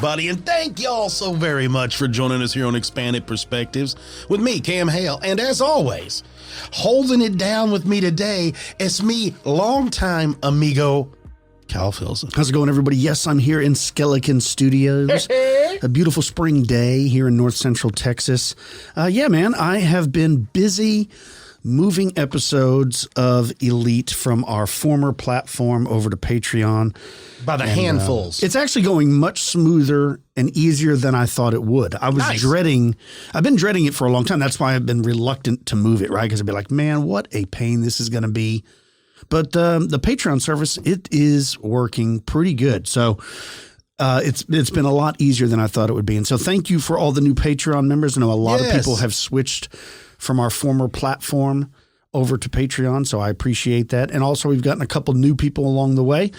everybody, and thank y'all so very much for joining us here on Expanded Perspectives with me, Cam Hale, and as always, holding it down with me today, it's me, longtime amigo, Kyle Filson. How's it going, everybody? Yes, I'm here in Skeleton Studios. A beautiful spring day here in north central Texas. Yeah, man, I have been busy moving episodes of Elite from our former platform over to Patreon. By the handfuls. It's actually going much smoother and easier than I thought it would. I was dreading, I've been dreading it for a long time. That's why I've been reluctant to move it, right? Because I'd be like, man, what a pain this is going to be. But the Patreon service, it is working pretty good. So it's been a lot easier than I thought it would be. And so thank you for all the new Patreon members. I know a lot of people have switched from our former platform over to Patreon, so I appreciate that. And also we've gotten a couple new people along the way,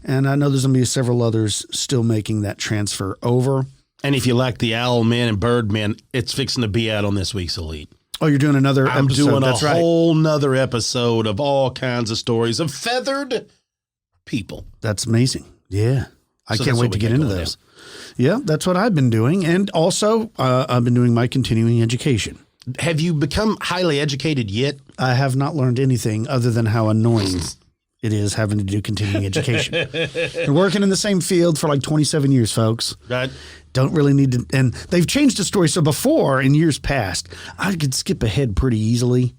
and I know there's going to be several others still making that transfer over. And if you like the Owl Man and Bird Man, it's fixing to be out on this week's Elite. Oh, you're doing another episode. I'm doing a whole nother episode of all kinds of stories of feathered people. That's amazing. Yeah. I can't wait to get into those. Yeah, that's what I've been doing. And also, I've been doing my continuing education. Have you become highly educated yet? I have not learned anything other than how annoying it is having to do continuing education. Been working in the same field for like 27 years, folks. Right. Don't really need to. And they've changed the story. So before, in years past, I could skip ahead pretty easily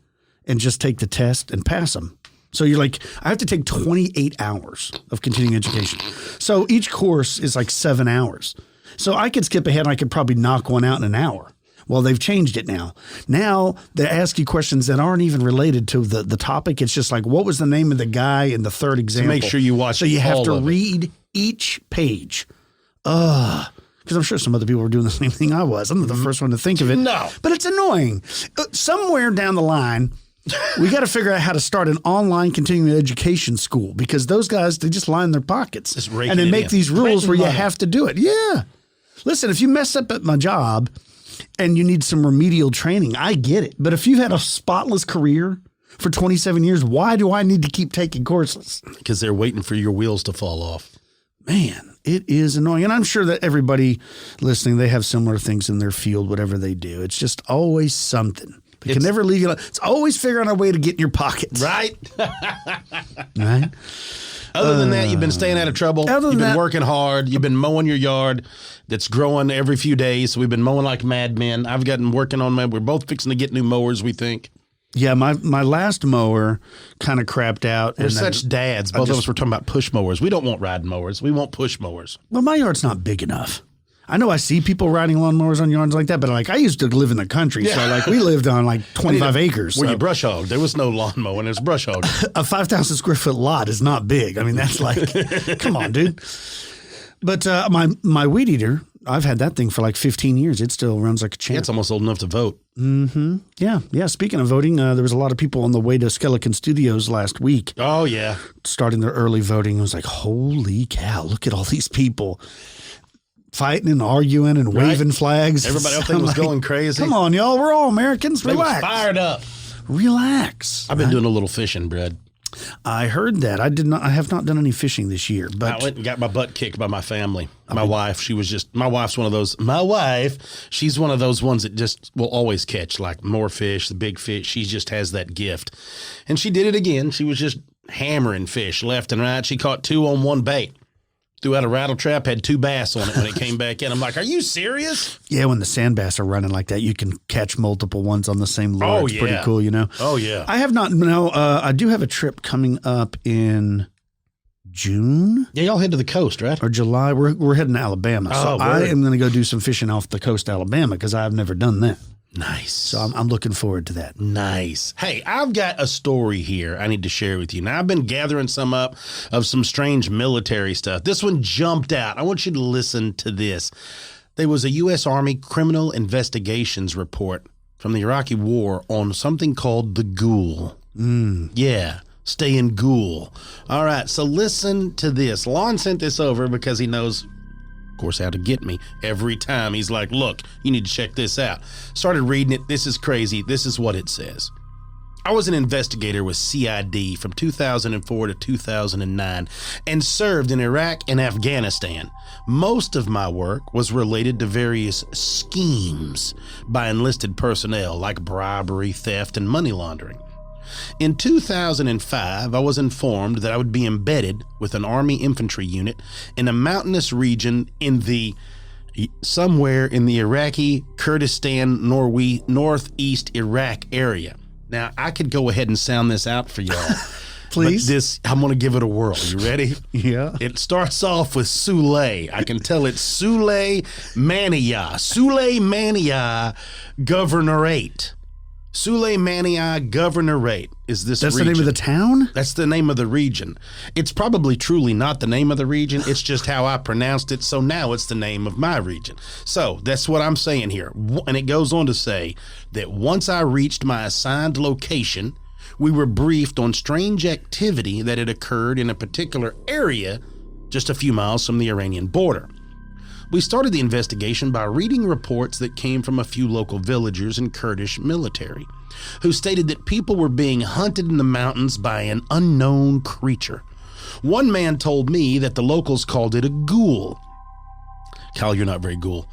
and just take the test and pass them. So you're like, I have to take 28 hours of continuing education. So each course is like 7 hours. So I could skip ahead and I could probably knock one out in an hour. Well, they've changed it now. Now they ask you questions that aren't even related to the topic. It's just like, what was the name of the guy in the third example? So make sure you watch. So you have to read each page. Because I'm sure some other people were doing the same thing I was. I'm not the first one to think of it. No. But it's annoying. Somewhere down the line, we got to figure out how to start an online continuing education school, because those guys, they just line their pockets. And they make these rules where you have to do it. Yeah. Listen, if you mess up at my job and you need some remedial training, I get it. But if you've had a spotless career for 27 years, why do I need to keep taking courses? Because they're waiting for your wheels to fall off. Man, it is annoying. And I'm sure that everybody listening, they have similar things in their field, whatever they do. It's just always something. It can never leave you alone. It's always figuring out a way to get in your pockets. Right. Right. Other than that, you've been staying out of trouble. You've been working hard. You've been mowing your yard that's growing every few days. So we've been mowing like madmen. I've gotten working on we're both fixing to get new mowers, we think. Yeah, my last mower kind of crapped out. We're such dads. Both of us were talking about push mowers. We don't want riding mowers. We want push mowers. Well, my yard's not big enough. I know I see people riding lawnmowers on yards like that, but like I used to live in the country, so like we lived on like 25 acres. Where you brush hog. There was no lawn mowing. There's brush hog. A 5,000 square foot lot is not big. I mean, that's like, come on, dude. But my weed eater, I've had that thing for like 15 years. It still runs like a champ. Yeah, it's almost old enough to vote. Mm-hmm. Yeah. Speaking of voting, there was a lot of people on the way to Skeleton Studios last week. Oh, yeah. Starting their early voting. I was like, holy cow, look at all these people fighting and arguing and waving flags. Everybody else was going crazy. Come on, y'all. We're all Americans. Relax. Fired up. Relax. I've been doing a little fishing, Brad. I heard that. I have not done any fishing this year. But I went and got my butt kicked by my family. My wife's one of those. She's one of those ones that just will always catch like more fish, the big fish. She just has that gift. And she did it again. She was just hammering fish left and right. She caught 2 on one bait. Threw out a rattle trap, had 2 bass on it when it came back in. I'm like, are you serious? Yeah, when the sand bass are running like that, you can catch multiple ones on the same lure. Oh, it's pretty cool, you know? Oh, yeah. I have not, I do have a trip coming up in June. Yeah, y'all head to the coast, right? Or July. We're heading to Alabama. So I am going to go do some fishing off the coast of Alabama because I've never done that. Nice. So I'm looking forward to that. Nice. Hey, I've got a story here I need to share with you. Now, I've been gathering some up of some strange military stuff. This one jumped out. I want you to listen to this. There was a U.S. Army Criminal Investigations report from the Iraqi War on something called the ghoul. Yeah, staying ghoul. All right, so listen to this. Lon sent this over because he knows, of course, how to get me every time. He's like, look, you need to check this out. Started reading it. This is crazy. This is what it says. I was an investigator with CID from 2004 to 2009 and served in Iraq and Afghanistan. Most of my work was related to various schemes by enlisted personnel like bribery, theft, and money laundering. In 2005, I was informed that I would be embedded with an Army infantry unit in a mountainous region somewhere in the Iraqi Kurdistan, northeast Iraq area. Now, I could go ahead and sound this out for y'all. Please. I'm going to give it a whirl. You ready? Yeah. It starts off with Sule. I can tell it's Sule Mania. Sule Mania Governorate. Sule Mania Governorate is this That's region. the name of the town? That's the name of the region. It's probably truly not the name of the region. It's just how I pronounced it. So now it's the name of my region. So that's what I'm saying here. And it goes on to say that once I reached my assigned location, we were briefed on strange activity that had occurred in a particular area just a few miles from the Iranian border. We started the investigation by reading reports that came from a few local villagers and Kurdish military, who stated that people were being hunted in the mountains by an unknown creature. One man told me that the locals called it a ghoul. Kyle, you're not very ghoul.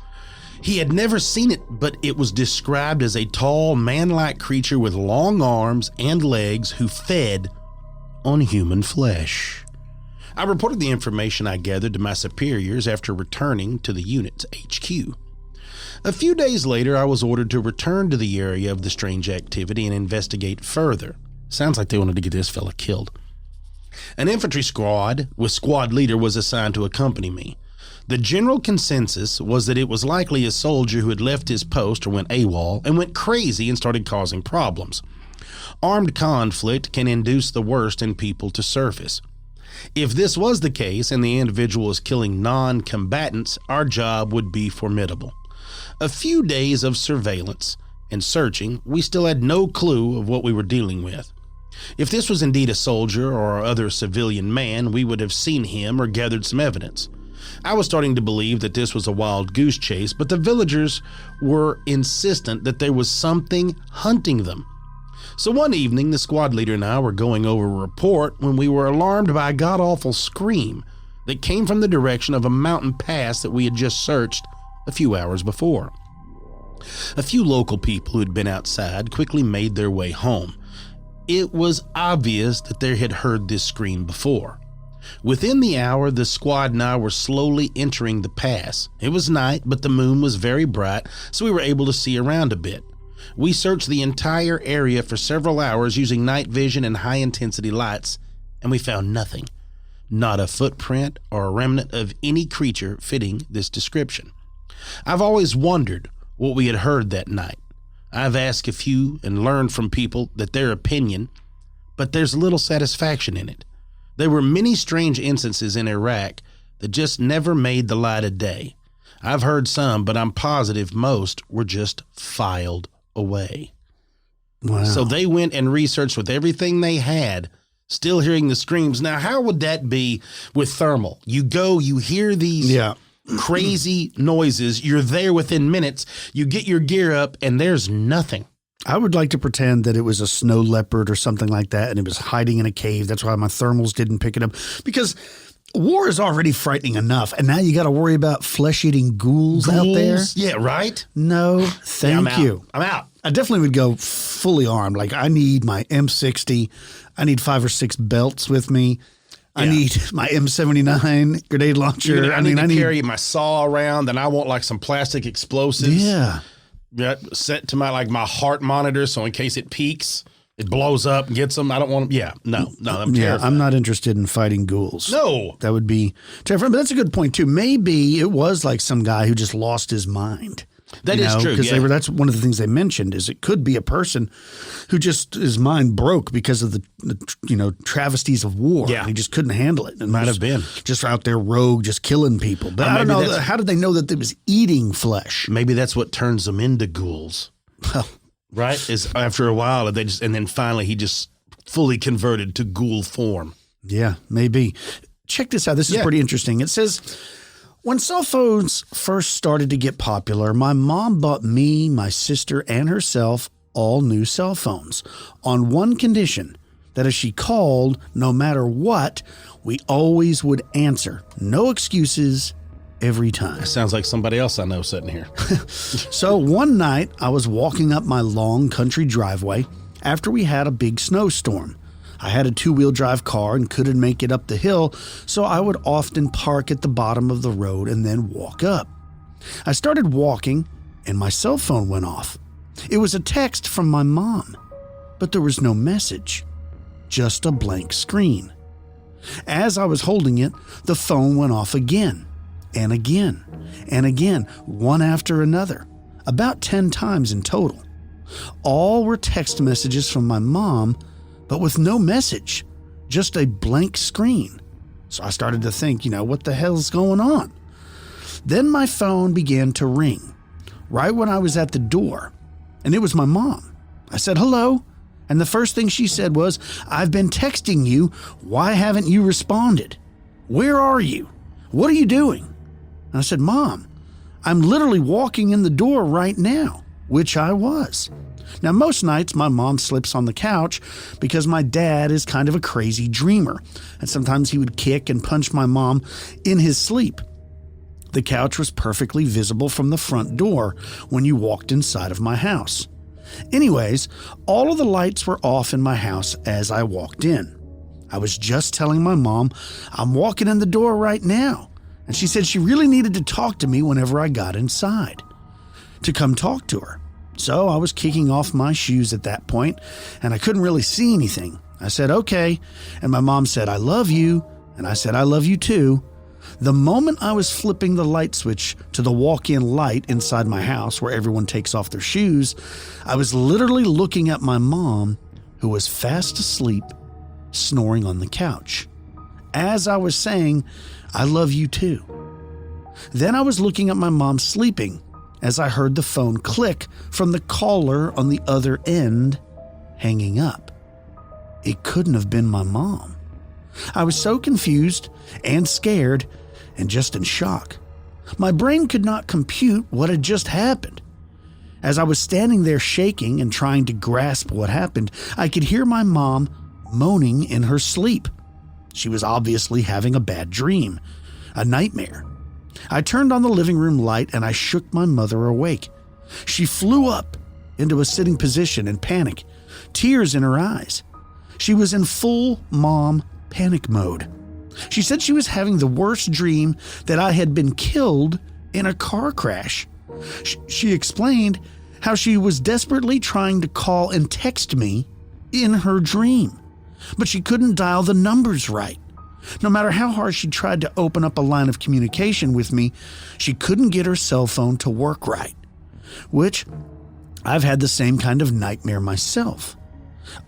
He had never seen it, but it was described as a tall, man-like creature with long arms and legs who fed on human flesh. I reported the information I gathered to my superiors after returning to the unit's HQ. A few days later, I was ordered to return to the area of the strange activity and investigate further. Sounds like they wanted to get this fella killed. An infantry squad with squad leader was assigned to accompany me. The general consensus was that it was likely a soldier who had left his post or went AWOL and went crazy and started causing problems. Armed conflict can induce the worst in people to surface. If this was the case and the individual was killing non-combatants, our job would be formidable. A few days of surveillance and searching, we still had no clue of what we were dealing with. If this was indeed a soldier or other civilian man, we would have seen him or gathered some evidence. I was starting to believe that this was a wild goose chase, but the villagers were insistent that there was something hunting them. So one evening, the squad leader and I were going over a report when we were alarmed by a god-awful scream that came from the direction of a mountain pass that we had just searched a few hours before. A few local people who had been outside quickly made their way home. It was obvious that they had heard this scream before. Within the hour, the squad and I were slowly entering the pass. It was night, but the moon was very bright, so we were able to see around a bit. We searched the entire area for several hours using night vision and high-intensity lights, and we found nothing. Not a footprint or a remnant of any creature fitting this description. I've always wondered what we had heard that night. I've asked a few and learned from people that their opinion, but there's little satisfaction in it. There were many strange instances in Iraq that just never made the light of day. I've heard some, but I'm positive most were just filed away. Wow. So they went and researched with everything they had, still hearing the screams. Now, how would that be with thermal? You go, you hear these crazy noises, you're there within minutes, you get your gear up, and there's nothing. I would like to pretend that it was a snow leopard or something like that, and it was hiding in a cave. That's why my thermals didn't pick it up, because war is already frightening enough, and now you got to worry about flesh-eating ghouls out there. Yeah, right? No, thank you. I'm out. I definitely would go fully armed. Like, I need my M60. I need 5 or 6 belts with me. Yeah. I need my M79 grenade launcher. I need to carry my saw around, and I want like some plastic explosives. Yeah. Set to my heart monitor, so in case it peaks, it blows up and gets them. I don't want them. Yeah, no, I'm terrified. Yeah, I'm not interested in fighting ghouls. No. That would be terrifying. But that's a good point, too. Maybe it was like some guy who just lost his mind. That is true. Because that's one of the things they mentioned is it could be a person who just his mind broke because of the travesties of war. Yeah. And he just couldn't handle it. And might have been just out there rogue, just killing people. But I don't know. How did they know that it was eating flesh? Maybe that's what turns them into ghouls. Well, right? Is after a while and then finally he just fully converted to ghoul form. Yeah, maybe. Check this out. This is pretty interesting. It says, when cell phones first started to get popular, my mom bought me, my sister, and herself all new cell phones on one condition, that if she called, no matter what, we always would answer. No excuses, every time. That sounds like somebody else I know sitting here. So one night, I was walking up my long country driveway after we had a big snowstorm. I had a 2-wheel drive car and couldn't make it up the hill, so I would often park at the bottom of the road and then walk up. I started walking, and my cell phone went off. It was a text from my mom, but there was no message, just a blank screen. As I was holding it, the phone went off again, and again, and again, one after another, about 10 times in total. All were text messages from my mom, but with no message, just a blank screen. So I started to think, what the hell's going on? Then my phone began to ring, right when I was at the door, and it was my mom. I said, hello, and the first thing she said was, I've been texting you. Why haven't you responded? Where are you? What are you doing? And I said, Mom, I'm literally walking in the door right now, which I was. Now, most nights my mom slips on the couch because my dad is kind of a crazy dreamer, and sometimes he would kick and punch my mom in his sleep. The couch was perfectly visible from the front door when you walked inside of my house. Anyways, all of the lights were off in my house as I walked in. I was just telling my mom, I'm walking in the door right now, and she said she really needed to talk to me whenever I got inside, to come talk to her. So I was kicking off my shoes at that point, and I couldn't really see anything. I said, okay, and my mom said, I love you, and I said, I love you too. The moment I was flipping the light switch to the walk-in light inside my house where everyone takes off their shoes, I was literally looking at my mom, who was fast asleep, snoring on the couch. As I was saying, I love you too. Then I was looking at my mom sleeping, as I heard the phone click from the caller on the other end, hanging up. It couldn't have been my mom. I was so confused and scared and just in shock. My brain could not compute what had just happened. As I was standing there shaking and trying to grasp what happened, I could hear my mom moaning in her sleep. She was obviously having a bad dream, a nightmare. I turned on the living room light and I shook my mother awake. She flew up into a sitting position in panic, tears in her eyes. She was in full mom panic mode. She said she was having the worst dream, that I had been killed in a car crash. She explained how she was desperately trying to call and text me in her dream, but she couldn't dial the numbers right. No matter how hard she tried to open up a line of communication with me, she couldn't get her cell phone to work right, which I've had the same kind of nightmare myself.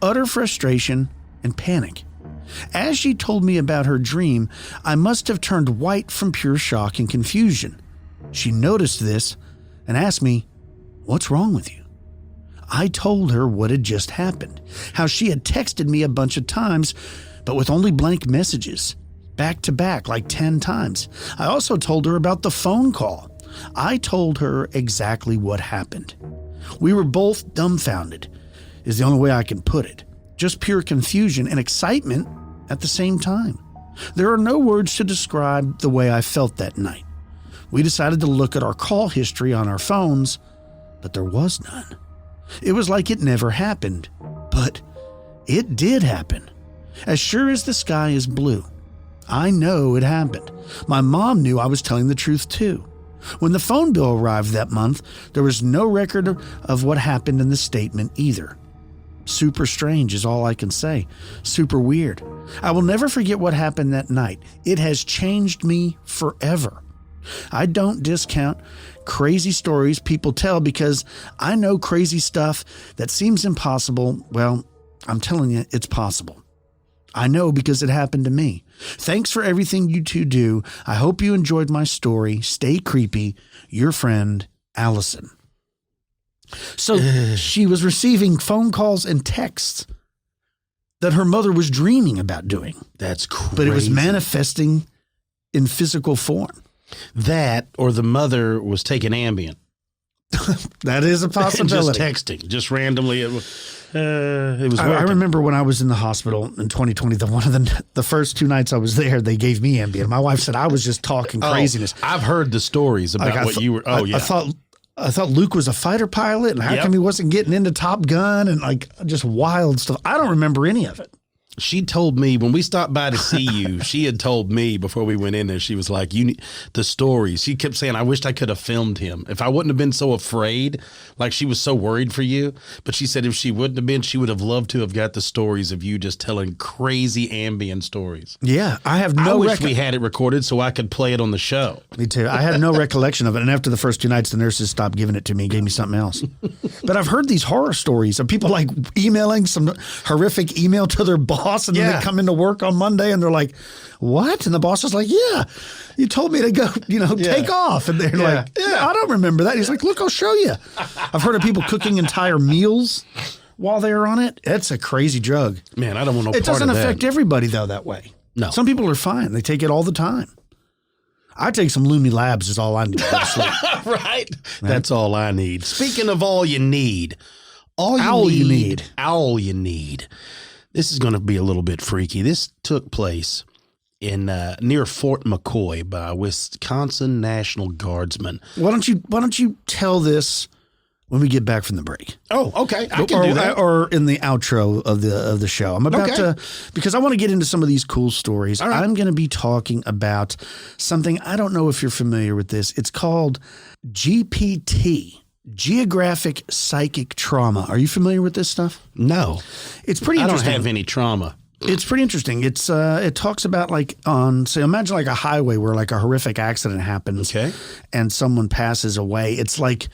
Utter frustration and panic. As she told me about her dream, I must have turned white from pure shock and confusion. She noticed this and asked me, "What's wrong with you?" I told her what had just happened, how she had texted me a bunch of times, but with only blank messages, back to back like 10 times. I also told her about the phone call. I told her exactly what happened. We were both dumbfounded, is the only way I can put it. Just pure confusion and excitement at the same time. There are no words to describe the way I felt that night. We decided to look at our call history on our phones, but there was none. It was like it never happened, but it did happen. As sure as the sky is blue, I know it happened. My mom knew I was telling the truth too. When the phone bill arrived that month, there was no record of what happened in the statement either. Super strange is all I can say. Super weird. I will never forget what happened that night. It has changed me forever. I don't discount crazy stories people tell because I know crazy stuff that seems impossible. Well, I'm telling you, it's possible. I know because it happened to me. Thanks for everything you two do. I hope you enjoyed my story. Stay creepy. Your friend, Allison. So she was receiving phone calls and texts that her mother was dreaming about doing. That's crazy. But it was manifesting in physical form. That, or the mother was taking Ambien. That is a possibility. Just texting, just randomly. It was I remember when I was in the hospital in 2020, the first 2 nights I was there, they gave me Ambien. My wife said I was just talking craziness. I've heard the stories about what you were. Oh, yeah. I thought Luke was a fighter pilot, and how come he wasn't getting into Top Gun and like just wild stuff? I don't remember any of it. She told me when we stopped by to see you, she had told me before we went in there, she was like, the stories. She kept saying, I wished I could have filmed him. If I wouldn't have been so afraid, like she was so worried for you. But she said if she wouldn't have been, she would have loved to have got the stories of you just telling crazy Ambien stories. Yeah, I have no I wish we had it recorded so I could play it on the show. Me too. I had no recollection of it. And after the first 2 nights, the nurses stopped giving it to me and gave me something else. But I've heard these horror stories of people like emailing some horrific email to their boss, and then they come into work on Monday and they're like, what? And the boss is like, yeah, you told me to go, take off. And they're like, I don't remember that. He's like, look, I'll show you. I've heard of people cooking entire meals while they're on it. It's a crazy drug. Man, I don't want no part of that. It doesn't affect everybody, though, that way. No. Some people are fine. They take it all the time. I take some Lumi Labs is all I need to go to sleep. Right? That's all I need. Speaking of all you need. All you need. This is going to be a little bit freaky. This took place in near Fort McCoy by Wisconsin National Guardsmen. Why don't you tell this when we get back from the break? Oh, okay. I can do that. Or in the outro of the show. I'm about to, because I want to get into some of these cool stories. Right. I'm going to be talking about something. I don't know if you're familiar with this. It's called GPT. Geographic Psychic Trauma. Are you familiar with this stuff? No. It's pretty interesting. I don't have any trauma. It's pretty interesting. It talks about imagine like a highway where like a horrific accident happens and someone passes away. It's like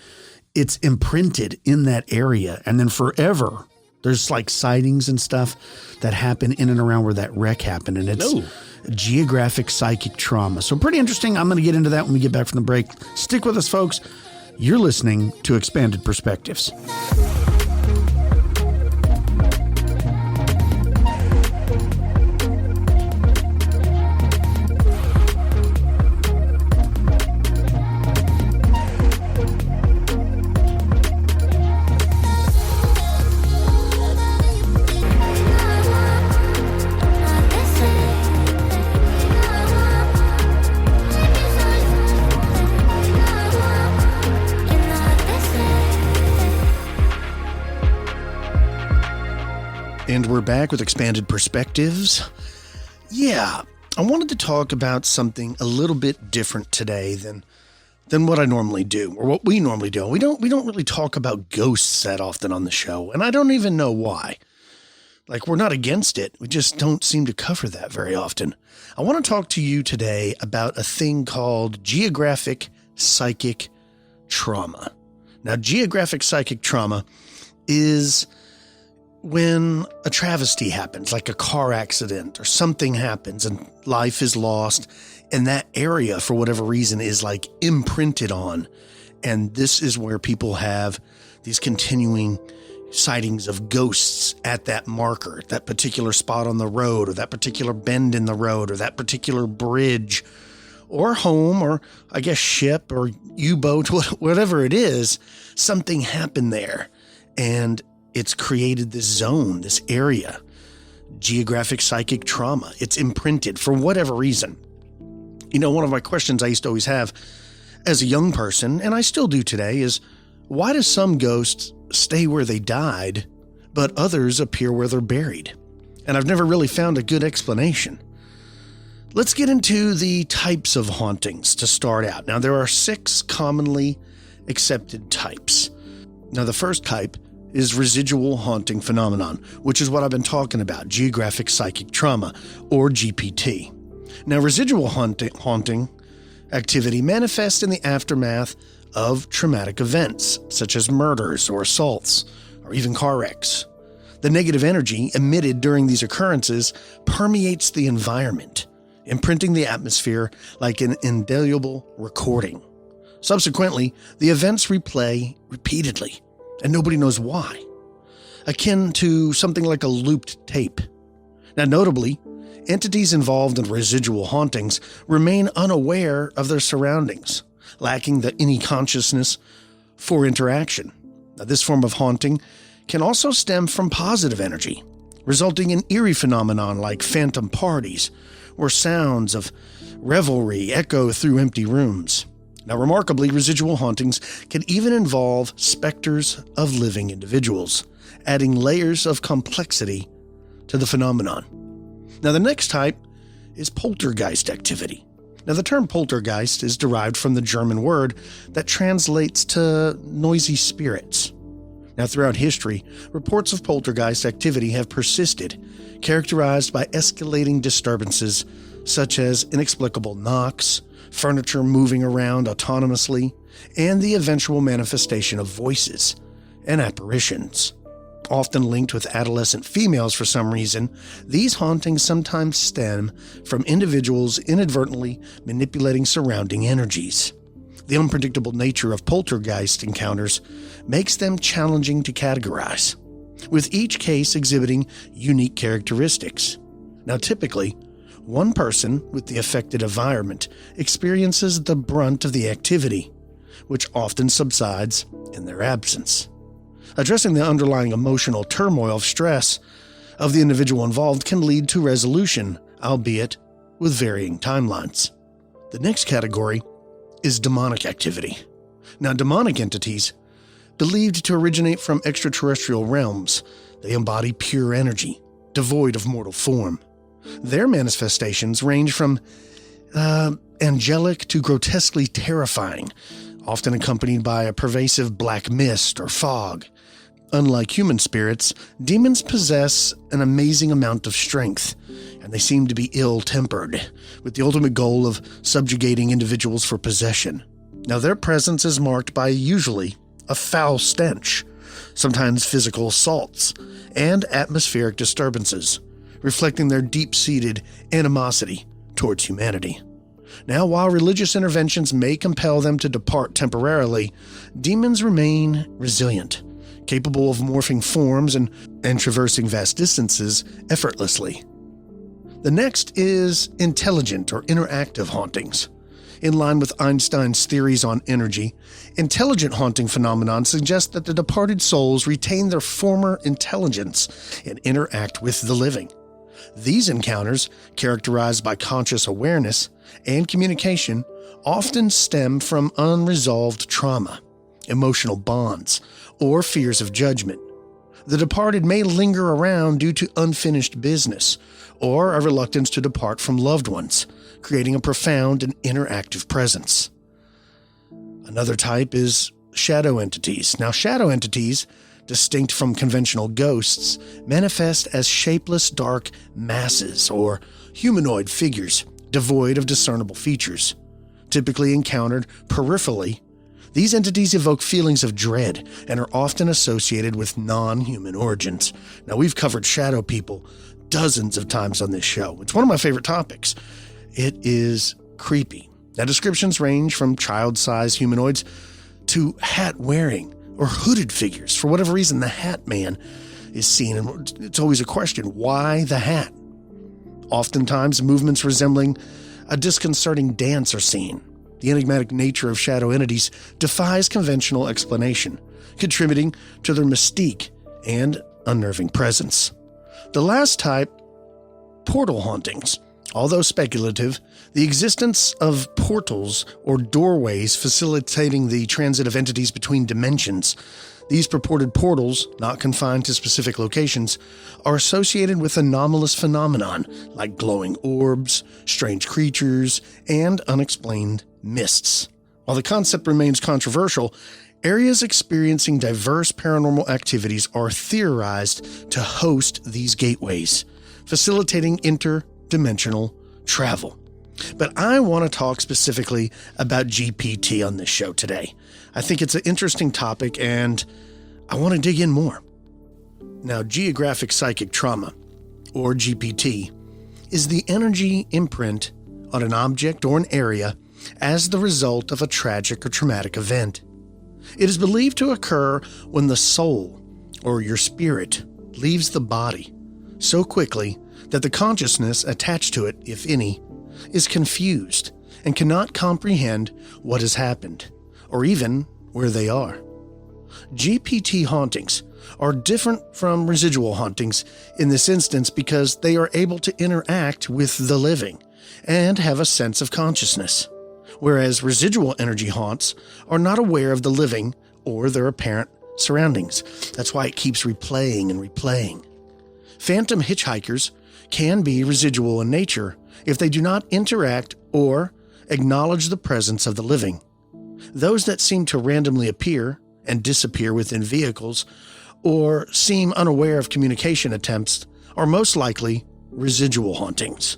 it's imprinted in that area, and then forever there's like sightings and stuff that happen in and around where that wreck happened, and it's geographic psychic trauma. So pretty interesting. I'm going to get into that when we get back from the break. Stick with us, folks. You're listening to Expanded Perspectives. And we're back with Expanded Perspectives. Yeah, I wanted to talk about something a little bit different today than what I normally do, or what we normally do. We don't really talk about ghosts that often on the show, and I don't even know why. Like, we're not against it. We just don't seem to cover that very often. I want to talk to you today about a thing called geographic psychic trauma. Now, geographic psychic trauma is when a travesty happens, like a car accident or something happens and life is lost, and that area, for whatever reason, is like imprinted on. And this is where people have these continuing sightings of ghosts at that marker, that particular spot on the road, or that particular bend in the road, or that particular bridge, or home, or I guess ship, or U-boat, whatever it is. Something happened there, and it's created this zone, this area, geographic psychic trauma. It's imprinted for whatever reason. You know, one of my questions I used to always have as a young person, and I still do today, is why do some ghosts stay where they died, but others appear where they're buried? And I've never really found a good explanation. Let's get into the types of hauntings to start out. Now, there are 6 commonly accepted types. Now, the first type is residual haunting phenomenon, which is what I've been talking about, geographic psychic trauma, or GPT. Now, residual haunting activity manifests in the aftermath of traumatic events, such as murders or assaults, or even car wrecks. The negative energy emitted during these occurrences permeates the environment, imprinting the atmosphere like an indelible recording. Subsequently, the events replay repeatedly, and nobody knows why, akin to something like a looped tape. Now, notably, entities involved in residual hauntings remain unaware of their surroundings, lacking any consciousness for interaction. Now, this form of haunting can also stem from positive energy, resulting in eerie phenomenon like phantom parties, where sounds of revelry echo through empty rooms. Now, remarkably, residual hauntings can even involve specters of living individuals, adding layers of complexity to the phenomenon. Now, the next type is poltergeist activity. Now, the term poltergeist is derived from the German word that translates to noisy spirits. Now, throughout history, reports of poltergeist activity have persisted, characterized by escalating disturbances such as inexplicable knocks, furniture moving around autonomously, and the eventual manifestation of voices and apparitions. Often linked with adolescent females for some reason, these hauntings sometimes stem from individuals inadvertently manipulating surrounding energies. The unpredictable nature of poltergeist encounters makes them challenging to categorize, with each case exhibiting unique characteristics. Now, typically, one person with the affected environment experiences the brunt of the activity, which often subsides in their absence. Addressing the underlying emotional turmoil of stress of the individual involved can lead to resolution, albeit with varying timelines. The next category is demonic activity. Now, demonic entities, believed to originate from extraterrestrial realms, they embody pure energy, devoid of mortal form. Their manifestations range from angelic to grotesquely terrifying, often accompanied by a pervasive black mist or fog. Unlike human spirits, demons possess an amazing amount of strength, and they seem to be ill-tempered, with the ultimate goal of subjugating individuals for possession. Now, their presence is marked by usually a foul stench, sometimes physical assaults, and atmospheric disturbances, reflecting their deep-seated animosity towards humanity. Now, while religious interventions may compel them to depart temporarily, demons remain resilient, capable of morphing forms and traversing vast distances effortlessly. The next is intelligent or interactive hauntings. In line with Einstein's theories on energy, intelligent haunting phenomenon suggests that the departed souls retain their former intelligence and interact with the living. These encounters, characterized by conscious awareness and communication, often stem from unresolved trauma, emotional bonds, or fears of judgment. The departed may linger around due to unfinished business or a reluctance to depart from loved ones, creating a profound and interactive presence. Another type is shadow entities. Now, shadow entities, distinct from conventional ghosts, manifest as shapeless dark masses or humanoid figures devoid of discernible features. Typically encountered peripherally, these entities evoke feelings of dread and are often associated with non-human origins. Now, we've covered shadow people dozens of times on this show. It's one of my favorite topics. It is creepy. Now, descriptions range from child-sized humanoids to hat-wearing or hooded figures. For whatever reason, the Hat Man is seen, and it's always a question, why the hat? Oftentimes, movements resembling a disconcerting dance are seen. The enigmatic nature of shadow entities defies conventional explanation, contributing to their mystique and unnerving presence. The last type, portal hauntings. Although speculative, the existence of portals or doorways facilitating the transit of entities between dimensions. These purported portals, not confined to specific locations, are associated with anomalous phenomenon like glowing orbs, strange creatures, and unexplained mists. While the concept remains controversial, areas experiencing diverse paranormal activities are theorized to host these gateways, facilitating interdimensional travel. But I want to talk specifically about GPT on this show today. I think it's an interesting topic and I want to dig in more. Now, Geographic Psychic Trauma, or GPT, is the energy imprint on an object or an area as the result of a tragic or traumatic event. It is believed to occur when the soul, or your spirit, leaves the body so quickly that the consciousness attached to it, if any, is confused and cannot comprehend what has happened, or even where they are. GPT hauntings are different from residual hauntings in this instance because they are able to interact with the living and have a sense of consciousness, whereas residual energy haunts are not aware of the living or their apparent surroundings. That's why it keeps replaying and replaying. Phantom hitchhikers can be residual in nature if they do not interact or acknowledge the presence of the living. Those that seem to randomly appear and disappear within vehicles or seem unaware of communication attempts are most likely residual hauntings.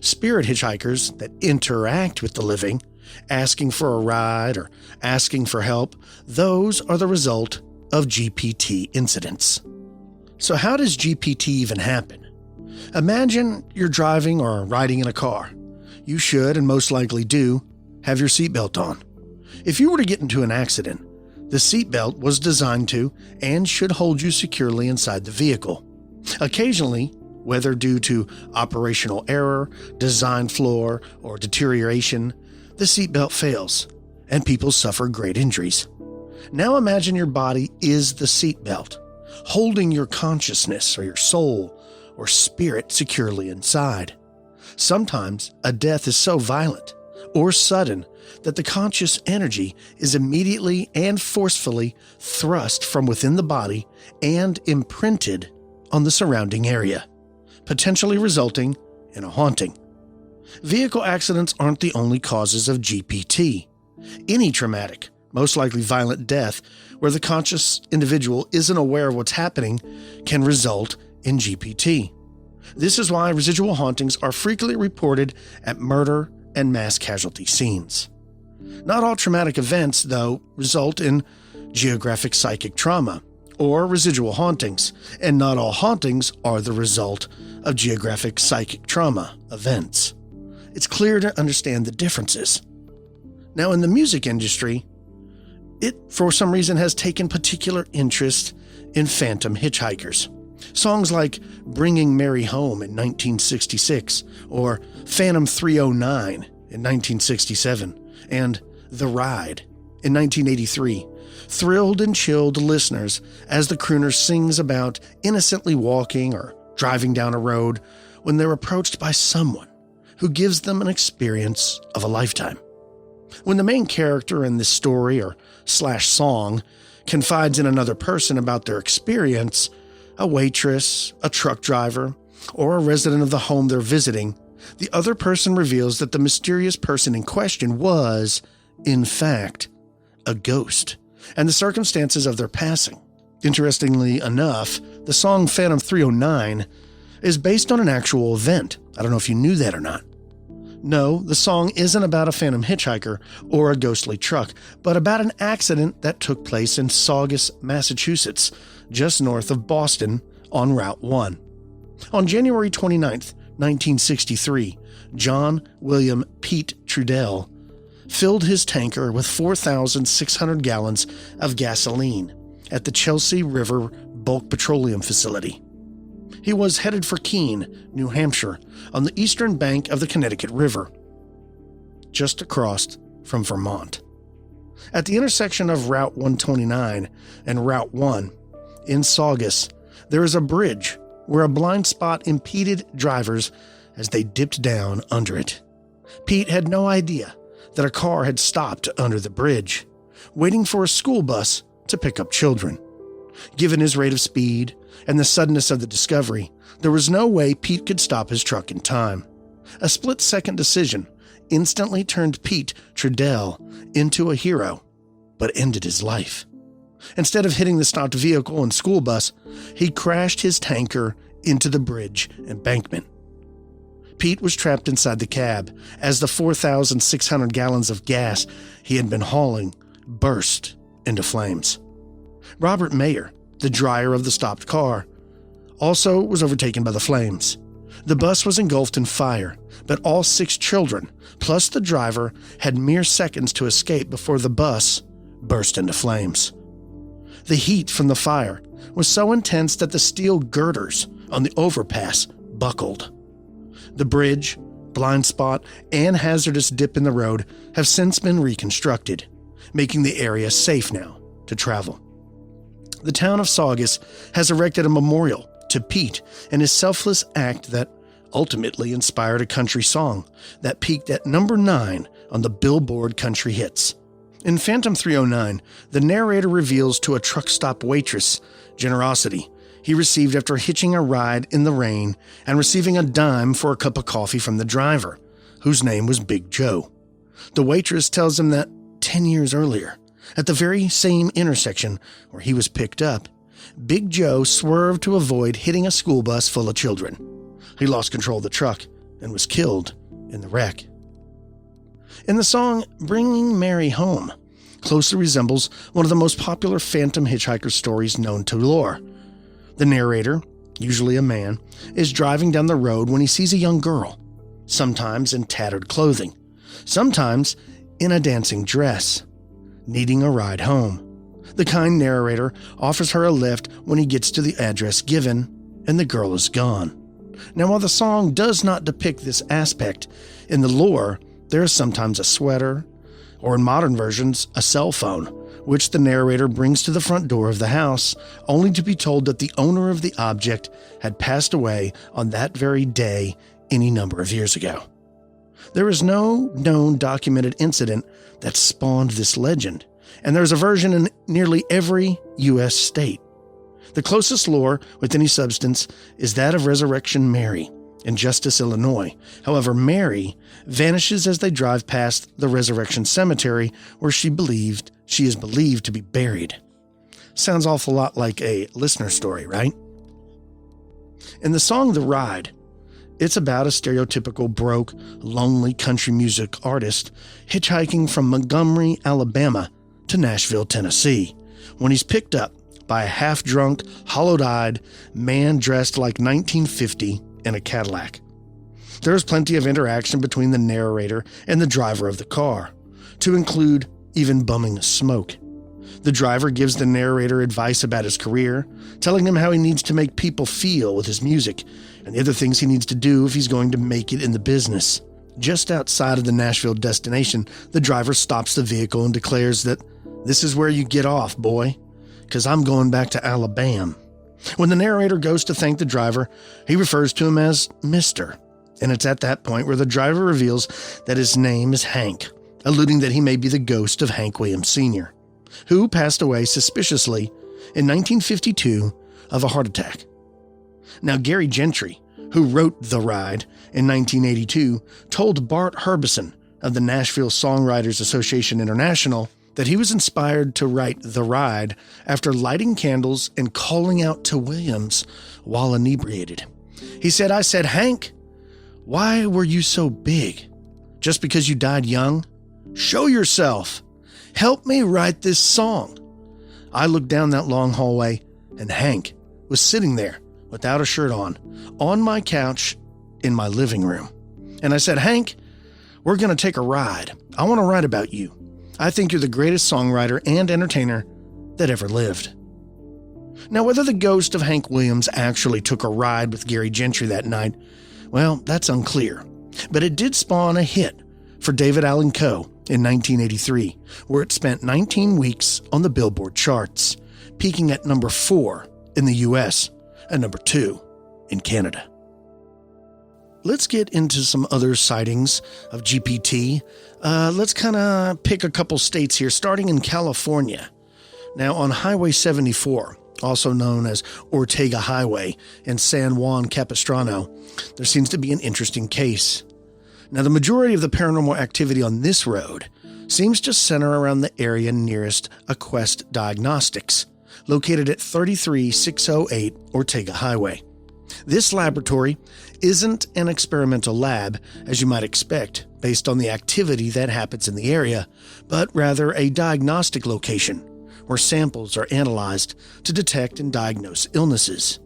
Spirit hitchhikers that interact with the living, asking for a ride or asking for help, those are the result of GPT incidents. So how does GPT even happen? Imagine you're driving or riding in a car. You should, and most likely do, have your seatbelt on. If you were to get into an accident, the seatbelt was designed to and should hold you securely inside the vehicle. Occasionally, whether due to operational error, design flaw, or deterioration, the seatbelt fails, and people suffer great injuries. Now imagine your body is the seatbelt, holding your consciousness or your soul or spirit securely inside. Sometimes a death is so violent or sudden that the conscious energy is immediately and forcefully thrust from within the body and imprinted on the surrounding area, potentially resulting in a haunting. Vehicle accidents aren't the only causes of GPT. Any traumatic, most likely violent death where the conscious individual isn't aware of what's happening can result in GPT. This is why residual hauntings are frequently reported at murder and mass casualty scenes. Not all traumatic events, though, result in geographic psychic trauma or residual hauntings, and not all hauntings are the result of geographic psychic trauma events. It's clear to understand the differences. Now, in the music industry, it, for some reason, has taken particular interest in phantom hitchhikers. Songs like Bringing Mary Home in 1966 or Phantom 309 in 1967 and The Ride in 1983 thrilled and chilled listeners as the crooner sings about innocently walking or driving down a road when they're approached by someone who gives them an experience of a lifetime. When the main character in this story or song confides in another person about their experience, a waitress, a truck driver, or a resident of the home they're visiting, the other person reveals that the mysterious person in question was, in fact, a ghost, and the circumstances of their passing. Interestingly enough, the song Phantom 309 is based on an actual event. I don't know if you knew that or not. No, the song isn't about a phantom hitchhiker or a ghostly truck, but about an accident that took place in Saugus, Massachusetts, just north of Boston on Route 1. On January 29, 1963, John William Pete Trudell filled his tanker with 4,600 gallons of gasoline at the Chelsea River Bulk Petroleum Facility. He was headed for Keene, New Hampshire, on the eastern bank of the Connecticut River, just across from Vermont. At the intersection of Route 129 and Route 1 in Saugus, there is a bridge where a blind spot impeded drivers as they dipped down under it. Pete had no idea that a car had stopped under the bridge, waiting for a school bus to pick up children. Given his rate of speed and the suddenness of the discovery, there was no way Pete could stop his truck in time. A split-second decision instantly turned Pete Trudell into a hero, but ended his life. Instead of hitting the stopped vehicle and school bus, he crashed his tanker into the bridge embankment. Pete was trapped inside the cab as the 4,600 gallons of gas he had been hauling burst into flames. Robert Mayer, the driver of the stopped car, also was overtaken by the flames. The bus was engulfed in fire, but all 6 children, plus the driver, had mere seconds to escape before the bus burst into flames. The heat from the fire was so intense that the steel girders on the overpass buckled. The bridge, blind spot, and hazardous dip in the road have since been reconstructed, making the area safe now to travel. the town of Saugus has erected a memorial to Pete and his selfless act that ultimately inspired a country song that peaked at number 9 on the Billboard Country Hits. In Phantom 309, the narrator reveals to a truck stop waitress generosity he received after hitching a ride in the rain and receiving a dime for a cup of coffee from the driver, whose name was Big Joe. The waitress tells him that 10 years earlier, at the very same intersection where he was picked up, Big Joe swerved to avoid hitting a school bus full of children. He lost control of the truck and was killed in the wreck. In the song Bringing Mary Home, closely resembles one of the most popular phantom hitchhiker stories known to lore. The narrator, usually a man, is driving down the road when he sees a young girl, sometimes in tattered clothing, sometimes in a dancing dress, needing a ride home. The kind narrator offers her a lift when he gets to the address given, and the girl is gone. Now, while the song does not depict this aspect, in the lore, there is sometimes a sweater, or in modern versions, a cell phone, which the narrator brings to the front door of the house, only to be told that the owner of the object had passed away on that very day any number of years ago. There is no known documented incident that spawned this legend, and there is a version in nearly every U.S. state. The closest lore with any substance is that of Resurrection Mary in Justice, Illinois. However, Mary vanishes as they drive past the Resurrection Cemetery, where she is believed to be buried. Sounds awful lot like a listener story, right? In the song The Ride, it's about a stereotypical broke, lonely country music artist hitchhiking from Montgomery, Alabama to Nashville, Tennessee, when he's picked up by a half-drunk, hollow-eyed man dressed like 1950 in a Cadillac. There is plenty of interaction between the narrator and the driver of the car, to include even bumming a smoke. The driver gives the narrator advice about his career, telling him how he needs to make people feel with his music and the other things he needs to do if he's going to make it in the business. Just outside of the Nashville destination, the driver stops the vehicle and declares that this is where you get off, boy, because I'm going back to Alabama. When the narrator goes to thank the driver, he refers to him as Mr., and it's at that point where the driver reveals that his name is Hank, alluding that he may be the ghost of Hank Williams Sr., who passed away suspiciously in 1952 of a heart attack. Now, Gary Gentry, who wrote The Ride in 1982, told Bart Herbison of the Nashville Songwriters Association International that he was inspired to write The Ride after lighting candles and calling out to Williams while inebriated. He said, "I said, Hank, why were you so big? Just because you died young? Show yourself. Help me write this song." I looked down that long hallway, and Hank was sitting there without a shirt on my couch in my living room. And I said, "Hank, we're going to take a ride. I want to write about you. I think you're the greatest songwriter and entertainer that ever lived." Now, whether the ghost of Hank Williams actually took a ride with Gary Gentry that night, well, that's unclear. But it did spawn a hit for David Allan Coe in 1983, where it spent 19 weeks on the Billboard charts, peaking at number 4 in the US and number 2 in Canada. Let's get into some other sightings of GPT. Let's kind of pick a couple states here, starting in California. Now, on Highway 74, also known as Ortega Highway in San Juan Capistrano, there seems to be an interesting case. Now, the majority of the paranormal activity on this road seems to center around the area nearest Quest Diagnostics, located at 33608 Ortega Highway. This laboratory isn't an experimental lab, as you might expect, based on the activity that happens in the area, but rather a diagnostic location where samples are analyzed to detect and diagnose illnesses.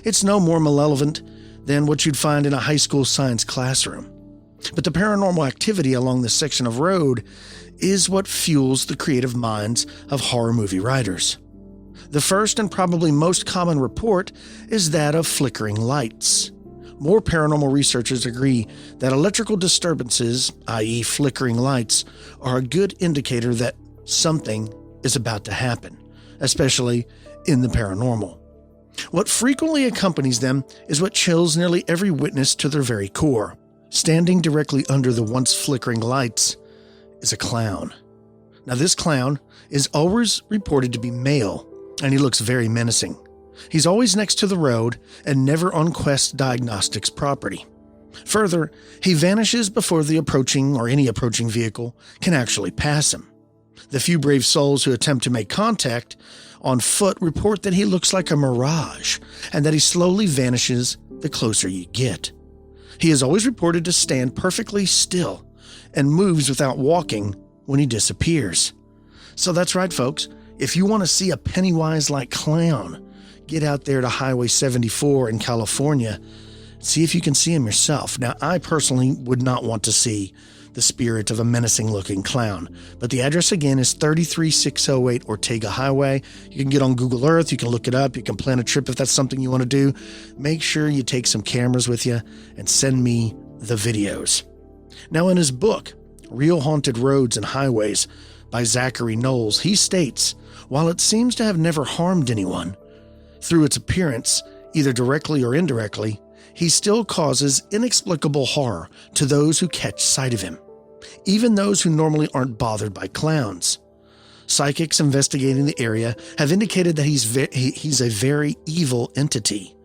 It's no more malevolent than what you'd find in a high school science classroom. But the paranormal activity along this section of road is what fuels the creative minds of horror movie writers. The first and probably most common report is that of flickering lights. More paranormal researchers agree that electrical disturbances, i.e. flickering lights, are a good indicator that something is about to happen, especially in the paranormal. What frequently accompanies them is what chills nearly every witness to their very core. Standing directly under the once flickering lights is a clown. Now, this clown is always reported to be male, and he looks very menacing. He's always next to the road and never on Quest Diagnostics property. Further, he vanishes before any approaching vehicle can actually pass him. The few brave souls who attempt to make contact on foot report that he looks like a mirage and that he slowly vanishes the closer you get. He is always reported to stand perfectly still and moves without walking when he disappears. So that's right, folks. If you want to see a Pennywise-like clown, get out there to Highway 74 in California. See if you can see him yourself. Now, I personally would not want to see the spirit of a menacing-looking clown. But the address again is 33608 Ortega Highway. You can get on Google Earth. You can look it up. You can plan a trip if that's something you want to do. Make sure you take some cameras with you and send me the videos. Now, in his book, Real Haunted Roads and Highways by Zachary Knowles, he states, while it seems to have never harmed anyone, through its appearance, either directly or indirectly, he still causes inexplicable horror to those who catch sight of him, even those who normally aren't bothered by clowns. Psychics investigating the area have indicated that he's a very evil entity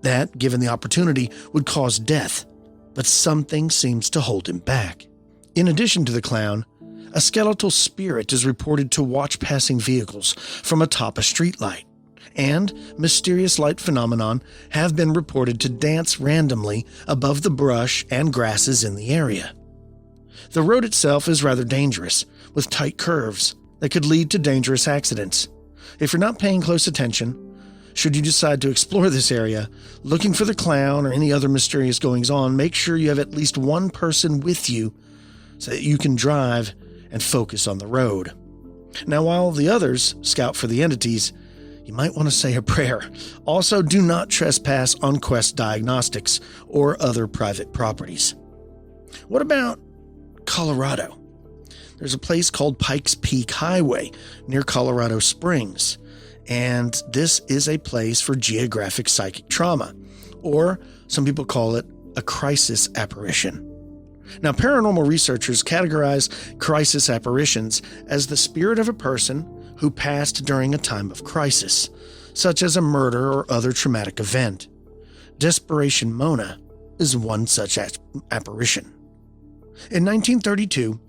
that, given the opportunity, would cause death, but something seems to hold him back. In addition to the clown, a skeletal spirit is reported to watch passing vehicles from atop a streetlight, and mysterious light phenomenon have been reported to dance randomly above the brush and grasses in the area. The road itself is rather dangerous, with tight curves that could lead to dangerous accidents. If you're not paying close attention, should you decide to explore this area, looking for the clown or any other mysterious goings-on, make sure you have at least one person with you so that you can drive and focus on the road. Now, while the others scout for the entities, you might want to say a prayer. Also, do not trespass on Quest Diagnostics or other private properties. What about Colorado? There's a place called Pikes Peak Highway near Colorado Springs, and this is a place for geographic psychic trauma, or some people call it a crisis apparition. Now, paranormal researchers categorize crisis apparitions as the spirit of a person who passed during a time of crisis, such as a murder or other traumatic event. Desperation Mona is one such apparition. In 1932,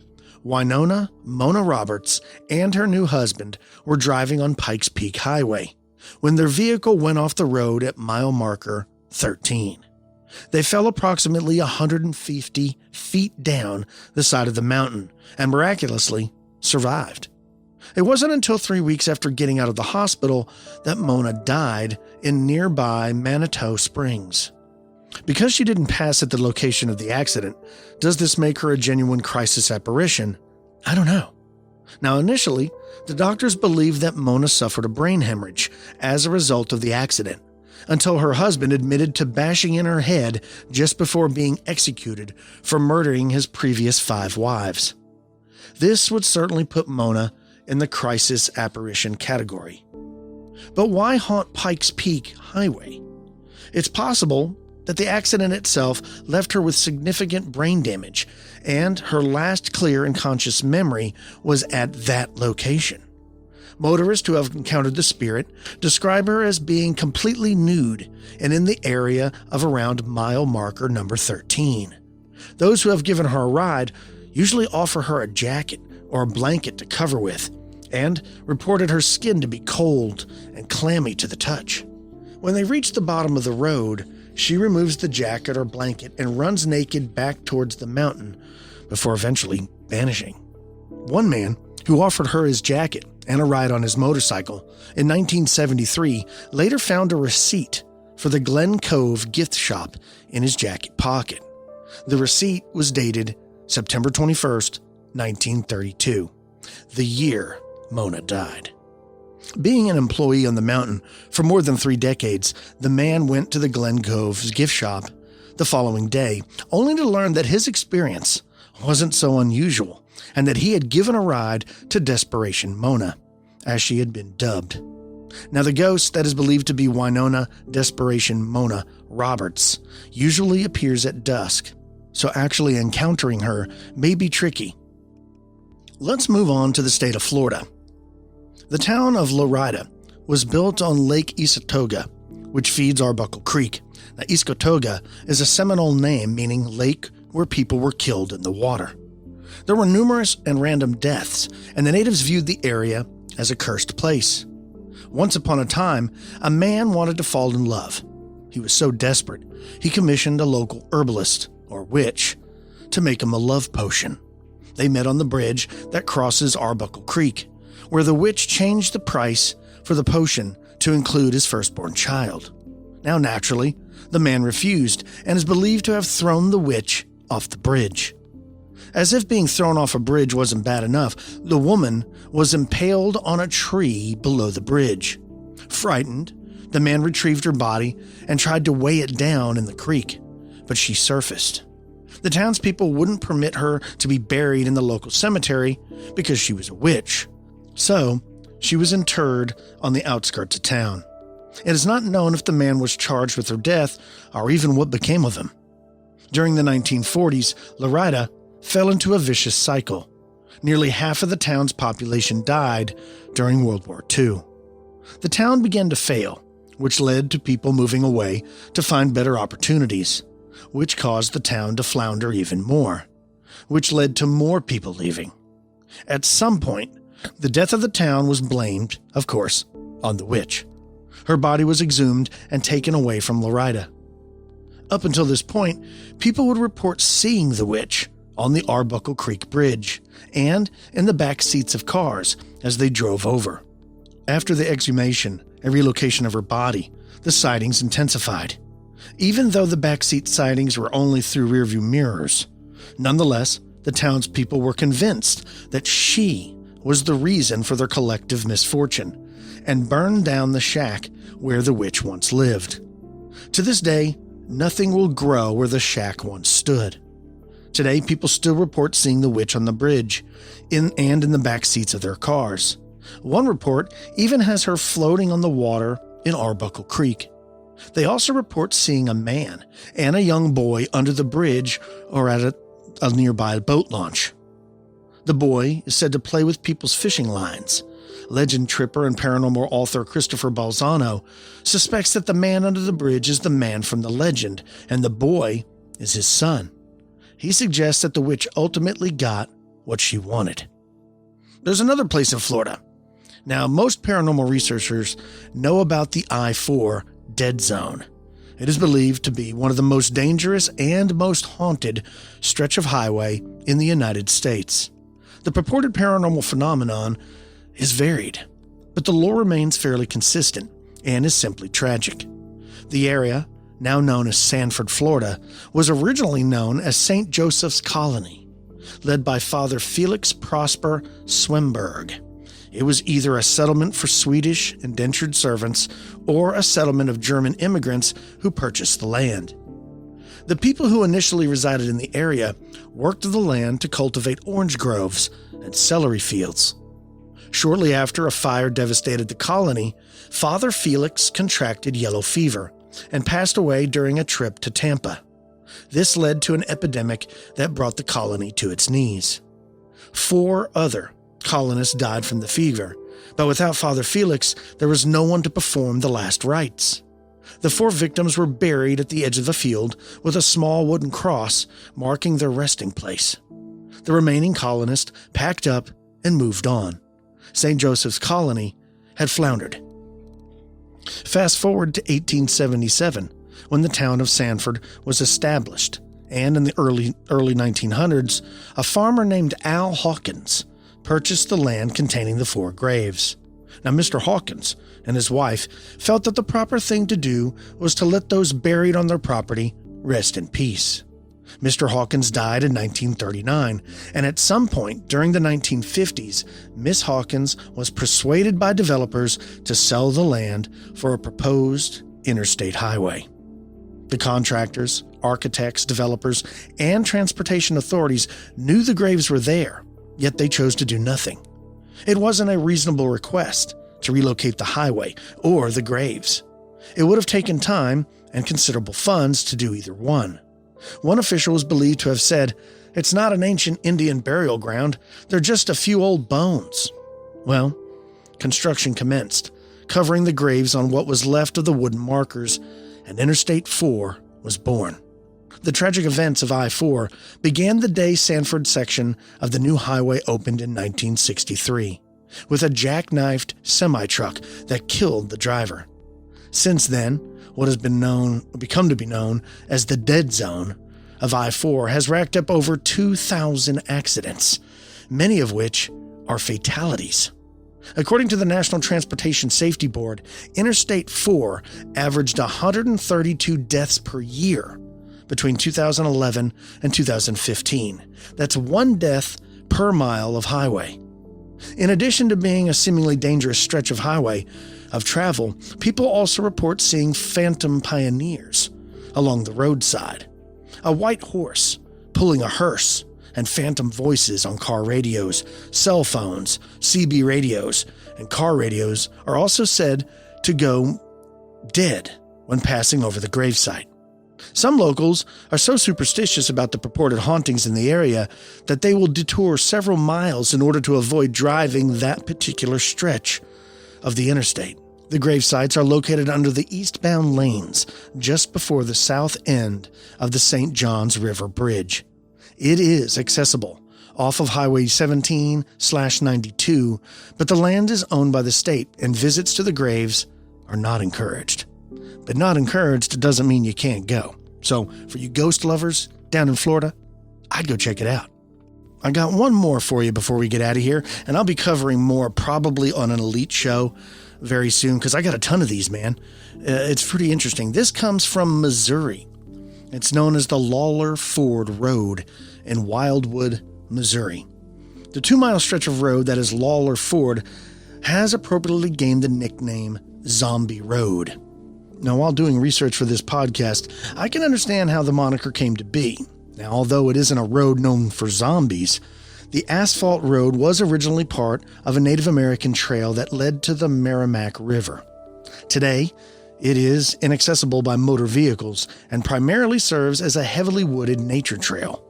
Winona Mona Roberts and her new husband were driving on Pikes Peak Highway when their vehicle went off the road at mile marker 13. They fell approximately 150 feet down the side of the mountain and miraculously survived. It wasn't until 3 weeks after getting out of the hospital that Mona died in nearby Manitou Springs. Because she didn't pass at the location of the accident, does this make her a genuine crisis apparition? I don't know. Now, initially, the doctors believed that Mona suffered a brain hemorrhage as a result of the accident, until her husband admitted to bashing in her head just before being executed for murdering his previous 5 wives. This would certainly put Mona in the crisis apparition category. But why haunt Pikes Peak Highway? It's possible that the accident itself left her with significant brain damage, and her last clear and conscious memory was at that location. Motorists who have encountered the spirit describe her as being completely nude and in the area of around mile marker number 13. Those who have given her a ride usually offer her a jacket or a blanket to cover with, and reported her skin to be cold and clammy to the touch. When they reach the bottom of the road, she removes the jacket or blanket and runs naked back towards the mountain before eventually vanishing. One man who offered her his jacket and a ride on his motorcycle in 1973 later found a receipt for the Glen Cove gift shop in his jacket pocket. The receipt was dated September 21st, 1932, the year Mona died. Being an employee on the mountain for more than 3 decades, the man went to the Glen Cove's gift shop the following day, only to learn that his experience wasn't so unusual and that he had given a ride to Desperation Mona, as she had been dubbed. Now, the ghost that is believed to be Winona Desperation Mona Roberts usually appears at dusk, so actually encountering her may be tricky. Let's move on to the state of Florida. The town of Lorida was built on Lake Isatoga, which feeds Arbuckle Creek. Now, Isatoga is a Seminole name meaning lake where people were killed in the water. There were numerous and random deaths, and the natives viewed the area as a cursed place. Once upon a time, a man wanted to fall in love. He was so desperate, he commissioned a local herbalist, or witch, to make him a love potion. They met on the bridge that crosses Arbuckle Creek, where the witch changed the price for the potion to include his firstborn child. Now, naturally, the man refused and is believed to have thrown the witch off the bridge. As if being thrown off a bridge wasn't bad enough, the woman was impaled on a tree below the bridge. Frightened, the man retrieved her body and tried to weigh it down in the creek, but she surfaced. The townspeople wouldn't permit her to be buried in the local cemetery because she was a witch, so she was interred on the outskirts of town. It is not known if the man was charged with her death or even what became of him. During the 1940s, Lorida fell into a vicious cycle. Nearly half of the town's population died during World War II. The town began to fail, which led to people moving away to find better opportunities, which caused the town to flounder even more, which led to more people leaving. At some point, the death of the town was blamed, of course, on the witch. Her body was exhumed and taken away from Lorida. Up until this point, people would report seeing the witch on the Arbuckle Creek Bridge and in the back seats of cars as they drove over. After the exhumation and relocation of her body, the sightings intensified. Even though the backseat sightings were only through rearview mirrors, nonetheless, the townspeople were convinced that she was the reason for their collective misfortune and burned down the shack where the witch once lived. To this day, nothing will grow where the shack once stood. Today, people still report seeing the witch on the bridge in the back seats of their cars. One report even has her floating on the water in Arbuckle Creek. They also report seeing a man and a young boy under the bridge or at a nearby boat launch. The boy is said to play with people's fishing lines. Legend tripper and paranormal author Christopher Balzano suspects that the man under the bridge is the man from the legend, and the boy is his son. He suggests that the witch ultimately got what she wanted. There's another place in Florida. Now, most paranormal researchers know about the I-4 Dead Zone. It is believed to be one of the most dangerous and most haunted stretch of highway in the United States. The purported paranormal phenomenon is varied, but the lore remains fairly consistent and is simply tragic. The area, now known as Sanford, Florida, was originally known as St. Joseph's Colony, led by Father Felix Prosper Swemberg. It was either a settlement for Swedish indentured servants or a settlement of German immigrants who purchased the land. The people who initially resided in the area worked the land to cultivate orange groves and celery fields. Shortly after a fire devastated the colony, Father Felix contracted yellow fever and passed away during a trip to Tampa. This led to an epidemic that brought the colony to its knees. 4 other colonists died from the fever, but without Father Felix, there was no one to perform the last rites. The 4 victims were buried at the edge of the field with a small wooden cross marking their resting place. The remaining colonists packed up and moved on. St. Joseph's Colony had floundered. Fast forward to 1877, when the town of Sanford was established, and in the early 1900s, a farmer named Al Hawkins purchased the land containing the 4 graves. Now, Mr. Hawkins and his wife felt that the proper thing to do was to let those buried on their property rest in peace. Mr. Hawkins died in 1939, and at some point during the 1950s, Miss Hawkins was persuaded by developers to sell the land for a proposed interstate highway. The contractors, architects, developers, and transportation authorities knew the graves were there, yet they chose to do nothing. It wasn't a reasonable request. to relocate the highway or the graves. It would have taken time and considerable funds to do either one. One official was believed to have said, "It's not an ancient Indian burial ground, they're just a few old bones." Well, construction commenced, covering the graves on what was left of the wooden markers, and Interstate 4 was born. The tragic events of I-4 began the day Sanford section of the new highway opened in 1963, with a jackknifed semi-truck that killed the driver. Since then, what has become to be known as the dead zone of I-4 has racked up over 2,000 accidents, many of which are fatalities. According to the National Transportation Safety Board, Interstate 4 averaged 132 deaths per year between 2011 and 2015. That's one death per mile of highway. In addition to being a seemingly dangerous stretch of highway of travel, people also report seeing phantom pioneers along the roadside. A white horse pulling a hearse and phantom voices on car radios, cell phones, CB radios, and car radios are also said to go dead when passing over the gravesite. Some locals are so superstitious about the purported hauntings in the area that they will detour several miles in order to avoid driving that particular stretch of the interstate. The gravesites are located under the eastbound lanes just before the south end of the St. Johns River Bridge. It is accessible off of Highway 17/92, but the land is owned by the state and visits to the graves are not encouraged. But not encouraged doesn't mean you can't go. So for you ghost lovers down in Florida, I'd go check it out. I got one more for you before we get out of here, and I'll be covering more probably on an Elite show very soon because I got a ton of these, man. It's pretty interesting. This comes from Missouri. It's known as the Lawler Ford Road in Wildwood, Missouri. The 2-mile stretch of road that is Lawler Ford has appropriately gained the nickname Zombie Road. Now, while doing research for this podcast, I can understand how the moniker came to be. Now, although it isn't a road known for zombies, the asphalt road was originally part of a Native American trail that led to the Merrimack River. Today, it is inaccessible by motor vehicles and primarily serves as a heavily wooded nature trail.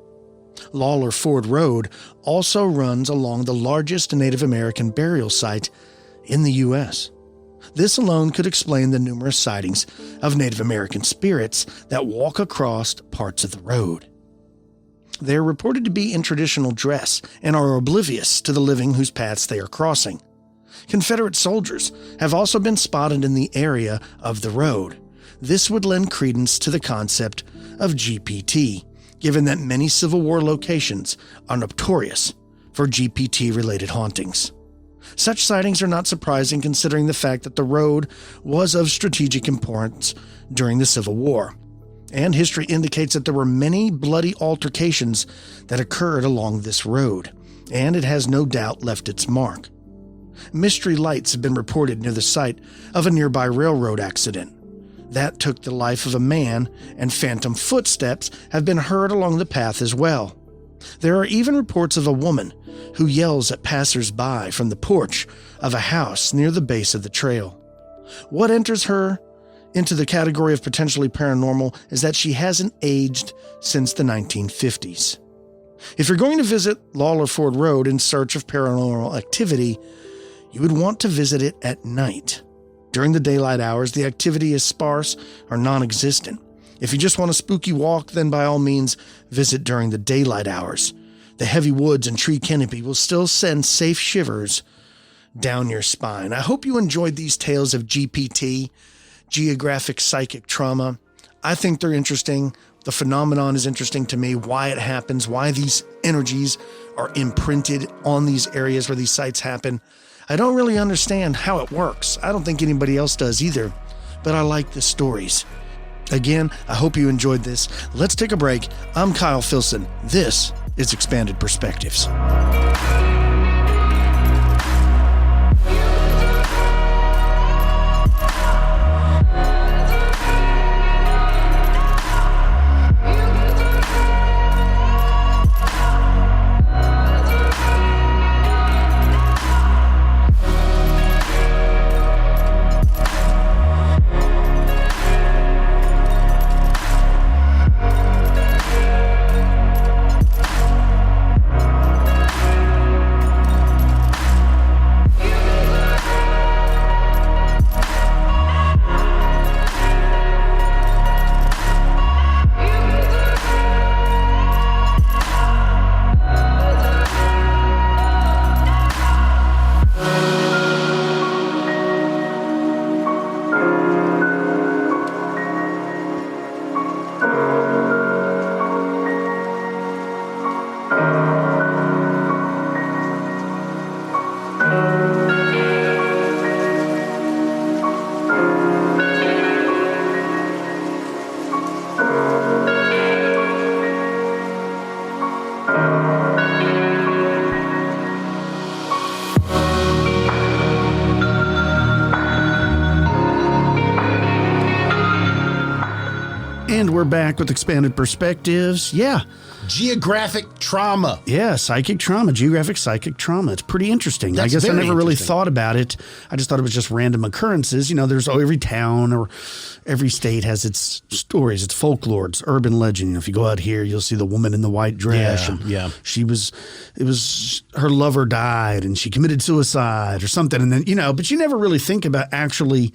Lawler Ford Road also runs along the largest Native American burial site in the U.S. This alone could explain the numerous sightings of Native American spirits that walk across parts of the road. They are reported to be in traditional dress and are oblivious to the living whose paths they are crossing. Confederate soldiers have also been spotted in the area of the road. This would lend credence to the concept of GPT, given that many Civil War locations are notorious for GPT-related hauntings. Such sightings are not surprising considering the fact that the road was of strategic importance during the Civil War, and history indicates that there were many bloody altercations that occurred along this road, and it has no doubt left its mark. Mystery lights have been reported near the site of a nearby railroad accident. That took the life of a man, and phantom footsteps have been heard along the path as well. There are even reports of a woman who yells at passers-by from the porch of a house near the base of the trail. What enters her into the category of potentially paranormal is that she hasn't aged since the 1950s. If you're going to visit Lawler Ford Road in search of paranormal activity, you would want to visit it at night. During the daylight hours, the activity is sparse or non-existent. If you just want a spooky walk, then by all means, visit during the daylight hours. The heavy woods and tree canopy will still send safe shivers down your spine. I hope you enjoyed these tales of GPT, Geographic Psychic Trauma. I think they're interesting. The phenomenon is interesting to me, why it happens, why these energies are imprinted on these areas where these sites happen. I don't really understand how it works. I don't think anybody else does either, but I like the stories. Again, I hope you enjoyed this. Let's take a break. I'm Kyle Filson. This is Expanded Perspectives. And we're back with expanded perspectives. Yeah. Geographic trauma. Yeah, psychic trauma, geographic psychic trauma. It's pretty interesting. That's I guess I very never really interesting. thought about it. I just thought it was just random occurrences. You know, there's every town or every state has its stories, its folklore, its urban legend. You know, if you go out here, you'll see the woman in the white dress. Yeah. It was her lover died and she committed suicide or something. And then, you know, but you never really think about actually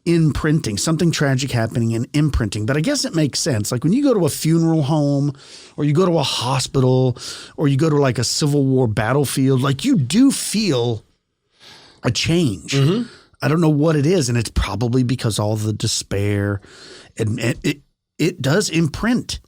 imprinting, something tragic happening and imprinting. But I guess it makes sense. Like when you go to a funeral home or you go to a hospital or you go to like a Civil War battlefield, like you do feel a change. Mm-hmm. I don't know what it is. And it's probably because all the despair and it does imprint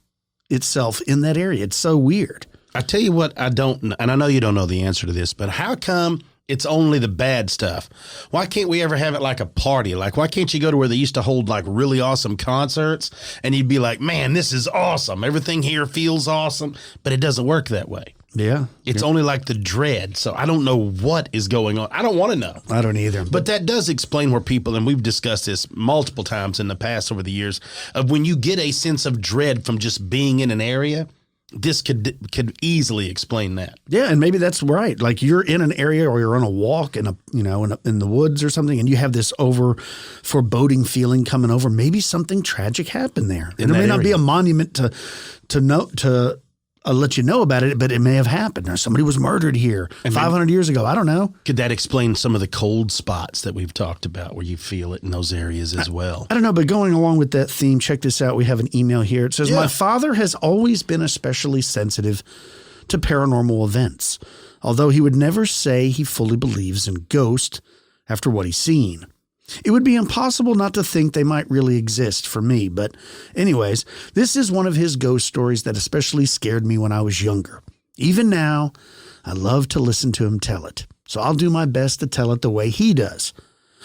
itself in that area. It's so weird. I tell you what, I don't, and I know you don't know the answer to this, but how come it's only the bad stuff? Why can't we ever have it like a party? Like, why can't you go to where they used to hold like really awesome concerts and you'd be like, man, this is awesome. Everything here feels awesome, but it doesn't work that way. Yeah. It's only like the dread. So I don't know what is going on. I don't want to know. I don't either. But that does explain where people, and we've discussed this multiple times in the past over the years, of when you get a sense of dread from just being in an area, this could easily explain that. Yeah, and maybe that's right. Like you're in an area or you're on a walk in in the woods or something, and you have this foreboding feeling coming over. Maybe something tragic happened there, and it may not be a monument to let you know about it, but it may have happened. Or somebody was murdered here 500 years ago. I don't know. Could that explain some of the cold spots that we've talked about where you feel it in those areas as well? I don't know, but going along with that theme, check this out. We have an email here. It says, My father has always been especially sensitive to paranormal events, although he would never say he fully believes in ghosts after what he's seen. It would be impossible not to think they might really exist for me, but anyways, this is one of his ghost stories that especially scared me when I was younger. Even now, I love to listen to him tell it, so I'll do my best to tell it the way he does.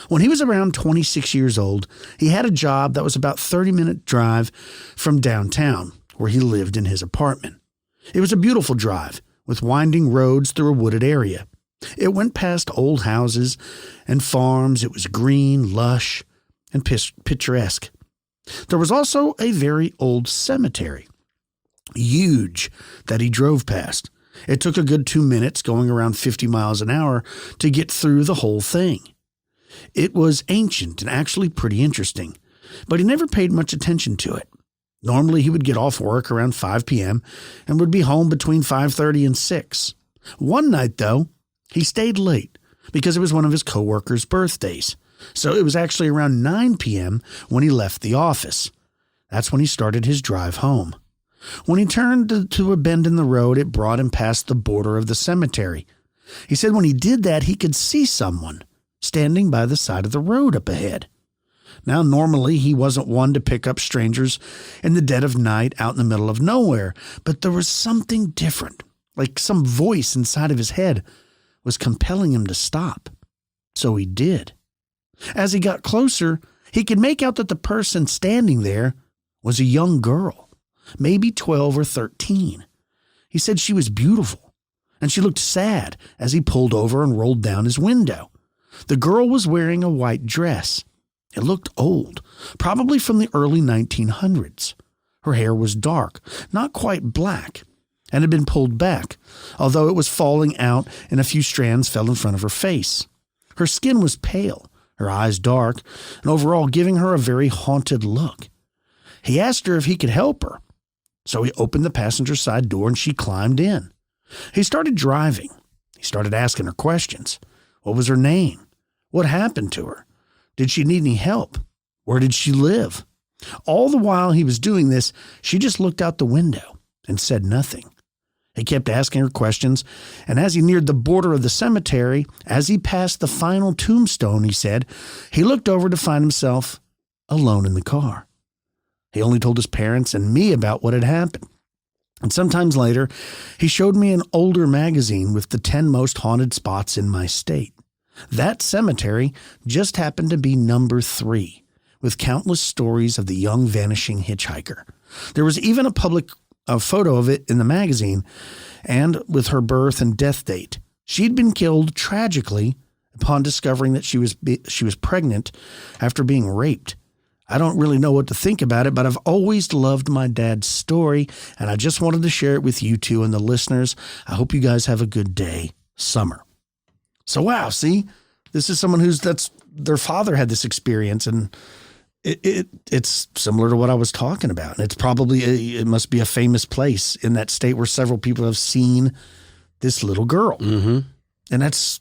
When he was around 26 years old, he had a job that was about a 30-minute drive from downtown, where he lived in his apartment. It was a beautiful drive, with winding roads through a wooded area. It went past old houses and farms. It was green, lush, and picturesque. There was also a very old cemetery, huge, that he drove past. It took a good 2 minutes, going around 50 miles an hour, to get through the whole thing. It was ancient and actually pretty interesting, but he never paid much attention to it. Normally, he would get off work around 5 p.m. and would be home between 5:30 and 6. One night, though, he stayed late because it was one of his coworkers' birthdays. So it was actually around 9 p.m. when he left the office. That's when he started his drive home. When he turned to a bend in the road, it brought him past the border of the cemetery. He said when he did that, he could see someone standing by the side of the road up ahead. Now, normally he wasn't one to pick up strangers in the dead of night out in the middle of nowhere, but there was something different, like some voice inside of his head was compelling him to stop. So he did. As he got closer, he could make out that the person standing there was a young girl, maybe 12 or 13. He said she was beautiful, and she looked sad as he pulled over and rolled down his window. The girl was wearing a white dress. It looked old, probably from the early 1900s. Her hair was dark, not quite black, and had been pulled back, although it was falling out and a few strands fell in front of her face. Her skin was pale, her eyes dark, and overall giving her a very haunted look. He asked her if he could help her, so he opened the passenger side door and she climbed in. He started driving. He started asking her questions. What was her name? What happened to her? Did she need any help? Where did she live? All the while he was doing this, she just looked out the window and said nothing. He kept asking her questions, and as he neared the border of the cemetery, as he passed the final tombstone, he said, he looked over to find himself alone in the car. He only told his parents and me about what had happened. And sometimes later, he showed me an older magazine with the 10 most haunted spots in my state. That cemetery just happened to be number 3, with countless stories of the young vanishing hitchhiker. There was even a photo of it in the magazine, and with her birth and death date. She'd been killed tragically upon discovering that she was pregnant after being raped. I don't really know what to think about it, but I've always loved my dad's story, and I just wanted to share it with you two and the listeners. I hope you guys have a good day. Summer. So, wow, see, this is someone their father had this experience, and it's similar to what I was talking about. And it's probably, it must be a famous place in that state where several people have seen this little girl. Mm-hmm. And that's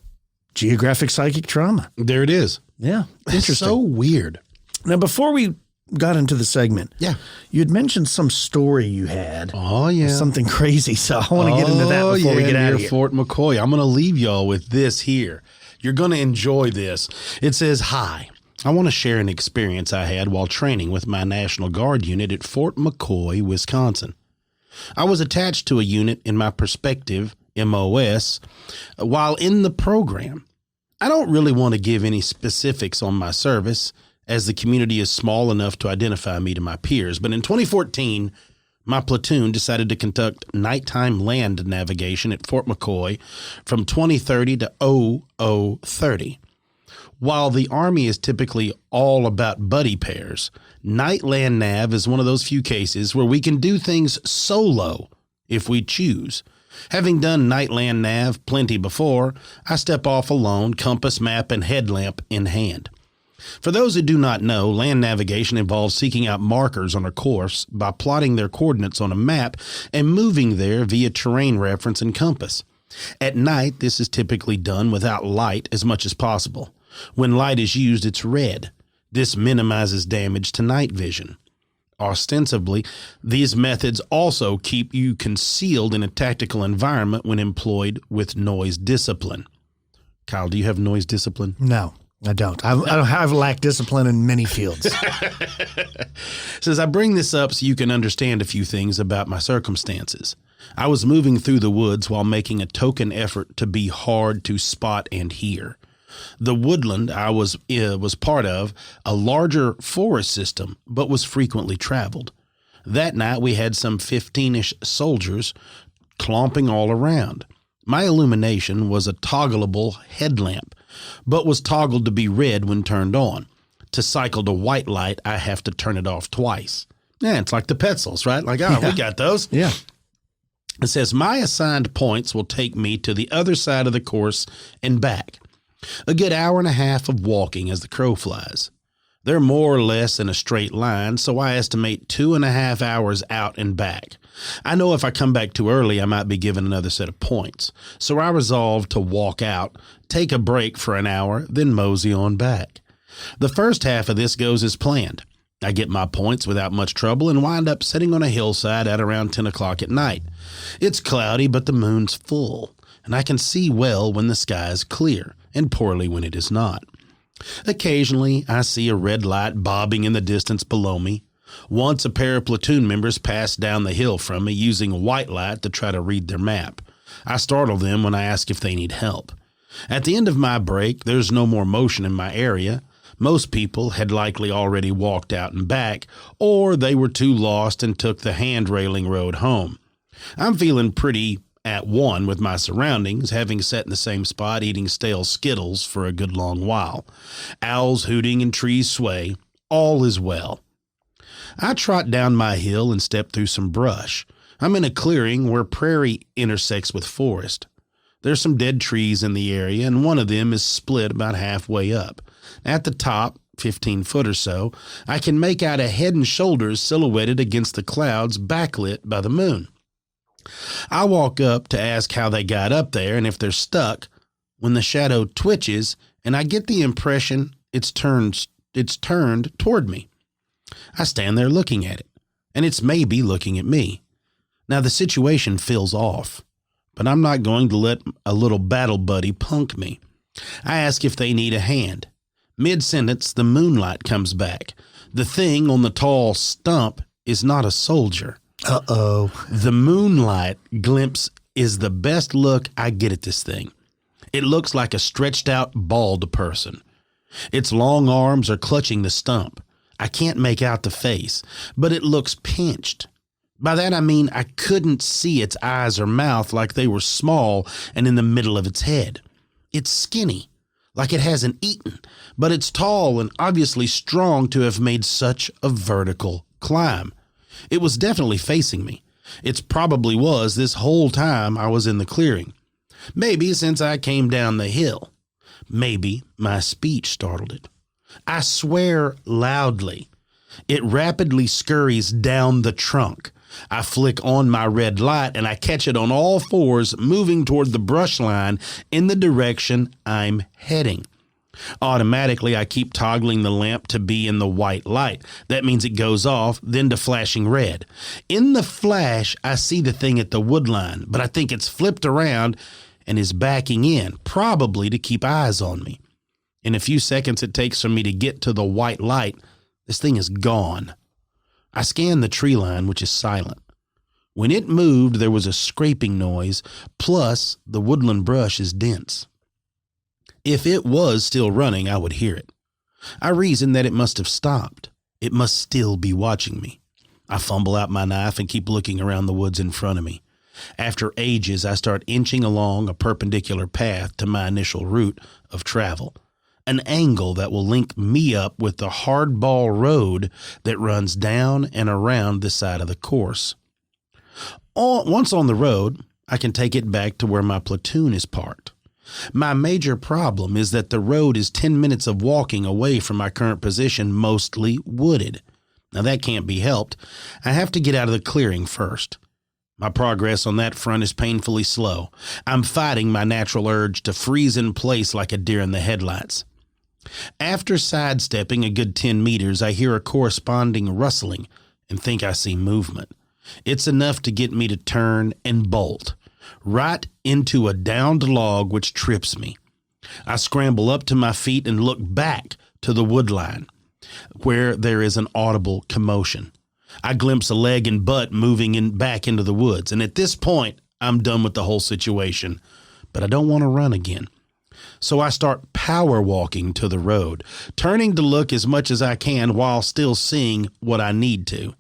geographic psychic trauma. There it is. Yeah. Interesting. So weird. Now, before we got into the segment, yeah, you had mentioned some story you had. Oh, yeah. Something crazy. So I want to get into that before we get out of here. Fort McCoy. I'm going to leave y'all with this here. You're going to enjoy this. It says, "Hi, I want to share an experience I had while training with my National Guard unit at Fort McCoy, Wisconsin. I was attached to a unit in my perspective MOS while in the program. I don't really want to give any specifics on my service, as the community is small enough to identify me to my peers. But in 2014, my platoon decided to conduct nighttime land navigation at Fort McCoy from 2030 to 0030. While the Army is typically all about buddy pairs, night land nav is one of those few cases where we can do things solo if we choose. Having done night land nav plenty before, I step off alone, compass, map, and headlamp in hand. For those who do not know, land navigation involves seeking out markers on a course by plotting their coordinates on a map and moving there via terrain reference and compass. At night, this is typically done without light as much as possible. When light is used, it's red. This minimizes damage to night vision. Ostensibly, these methods also keep you concealed in a tactical environment when employed with noise discipline. Kyle, do you have noise discipline? No. I don't. I've lacked discipline in many fields. Says, I bring this up so you can understand a few things about my circumstances. I was moving through the woods while making a token effort to be hard to spot and hear. The woodland I was part of a larger forest system, but was frequently traveled. That night we had some 15-ish soldiers clomping all around. My illumination was a toggleable headlamp, but was toggled to be red when turned on. To cycle to white light, I have to turn it off twice. Yeah, it's like the petzels, right? Like, we got those. Yeah. It says, my assigned points will take me to the other side of the course and back. A good hour and a half of walking as the crow flies. They're more or less in a straight line, so I estimate 2.5 hours out and back. I know if I come back too early, I might be given another set of points. So I resolve to walk out, take a break for an hour, then mosey on back. The first half of this goes as planned. I get my points without much trouble and wind up sitting on a hillside at around 10 o'clock at night. It's cloudy, but the moon's full, and I can see well when the sky is clear and poorly when it is not. Occasionally, I see a red light bobbing in the distance below me. Once a pair of platoon members passed down the hill from me using white light to try to read their map. I startle them when I ask if they need help. At the end of my break, there's no more motion in my area. Most people had likely already walked out and back, or they were too lost and took the hand railing road home. I'm feeling pretty at one with my surroundings, having sat in the same spot eating stale Skittles for a good long while. Owls hooting and trees sway. All is well. I trot down my hill and step through some brush. I'm in a clearing where prairie intersects with forest. There's some dead trees in the area, and one of them is split about halfway up. At the top, 15 foot or so, I can make out a head and shoulders silhouetted against the clouds backlit by the moon. I walk up to ask how they got up there and if they're stuck, when the shadow twitches and I get the impression it's turned toward me. I stand there looking at it, and it's maybe looking at me. Now the situation feels off, but I'm not going to let a little battle buddy punk me. I ask if they need a hand. Mid-sentence, the moonlight comes back. The thing on the tall stump is not a soldier. Uh-oh. The moonlight glimpse is the best look I get at this thing. It looks like a stretched out, bald person. Its long arms are clutching the stump. I can't make out the face, but it looks pinched. By that I mean I couldn't see its eyes or mouth, like they were small and in the middle of its head. It's skinny, like it hasn't eaten, but it's tall and obviously strong to have made such a vertical climb. It was definitely facing me. It probably was this whole time I was in the clearing. Maybe since I came down the hill. Maybe my speech startled it. I swear loudly. It rapidly scurries down the trunk. I flick on my red light and I catch it on all fours moving toward the brush line in the direction I'm heading. Automatically, I keep toggling the lamp to be in the white light. That means it goes off, then to flashing red. In the flash, I see the thing at the wood line, but I think it's flipped around and is backing in, probably to keep eyes on me. In a few seconds it takes for me to get to the white light, this thing is gone. I scan the tree line, which is silent. When it moved, there was a scraping noise, plus the woodland brush is dense. If it was still running, I would hear it. I reasoned that it must have stopped. It must still be watching me. I fumble out my knife and keep looking around the woods in front of me. After ages, I start inching along a perpendicular path to my initial route of travel, an angle that will link me up with the hardball road that runs down and around the side of the course. Once on the road, I can take it back to where my platoon is parked. My major problem is that the road is 10 minutes of walking away from my current position, mostly wooded. Now that can't be helped. I have to get out of the clearing first. My progress on that front is painfully slow. I'm fighting my natural urge to freeze in place like a deer in the headlights. After sidestepping a good 10 meters, I hear a corresponding rustling and think I see movement. It's enough to get me to turn and bolt right into a downed log, which trips me. I scramble up to my feet and look back to the wood line, where there is an audible commotion. I glimpse a leg and butt moving back into the woods, and at this point, I'm done with the whole situation, but I don't want to run again. So I start power walking to the road, turning to look as much as I can while still seeing what I need to.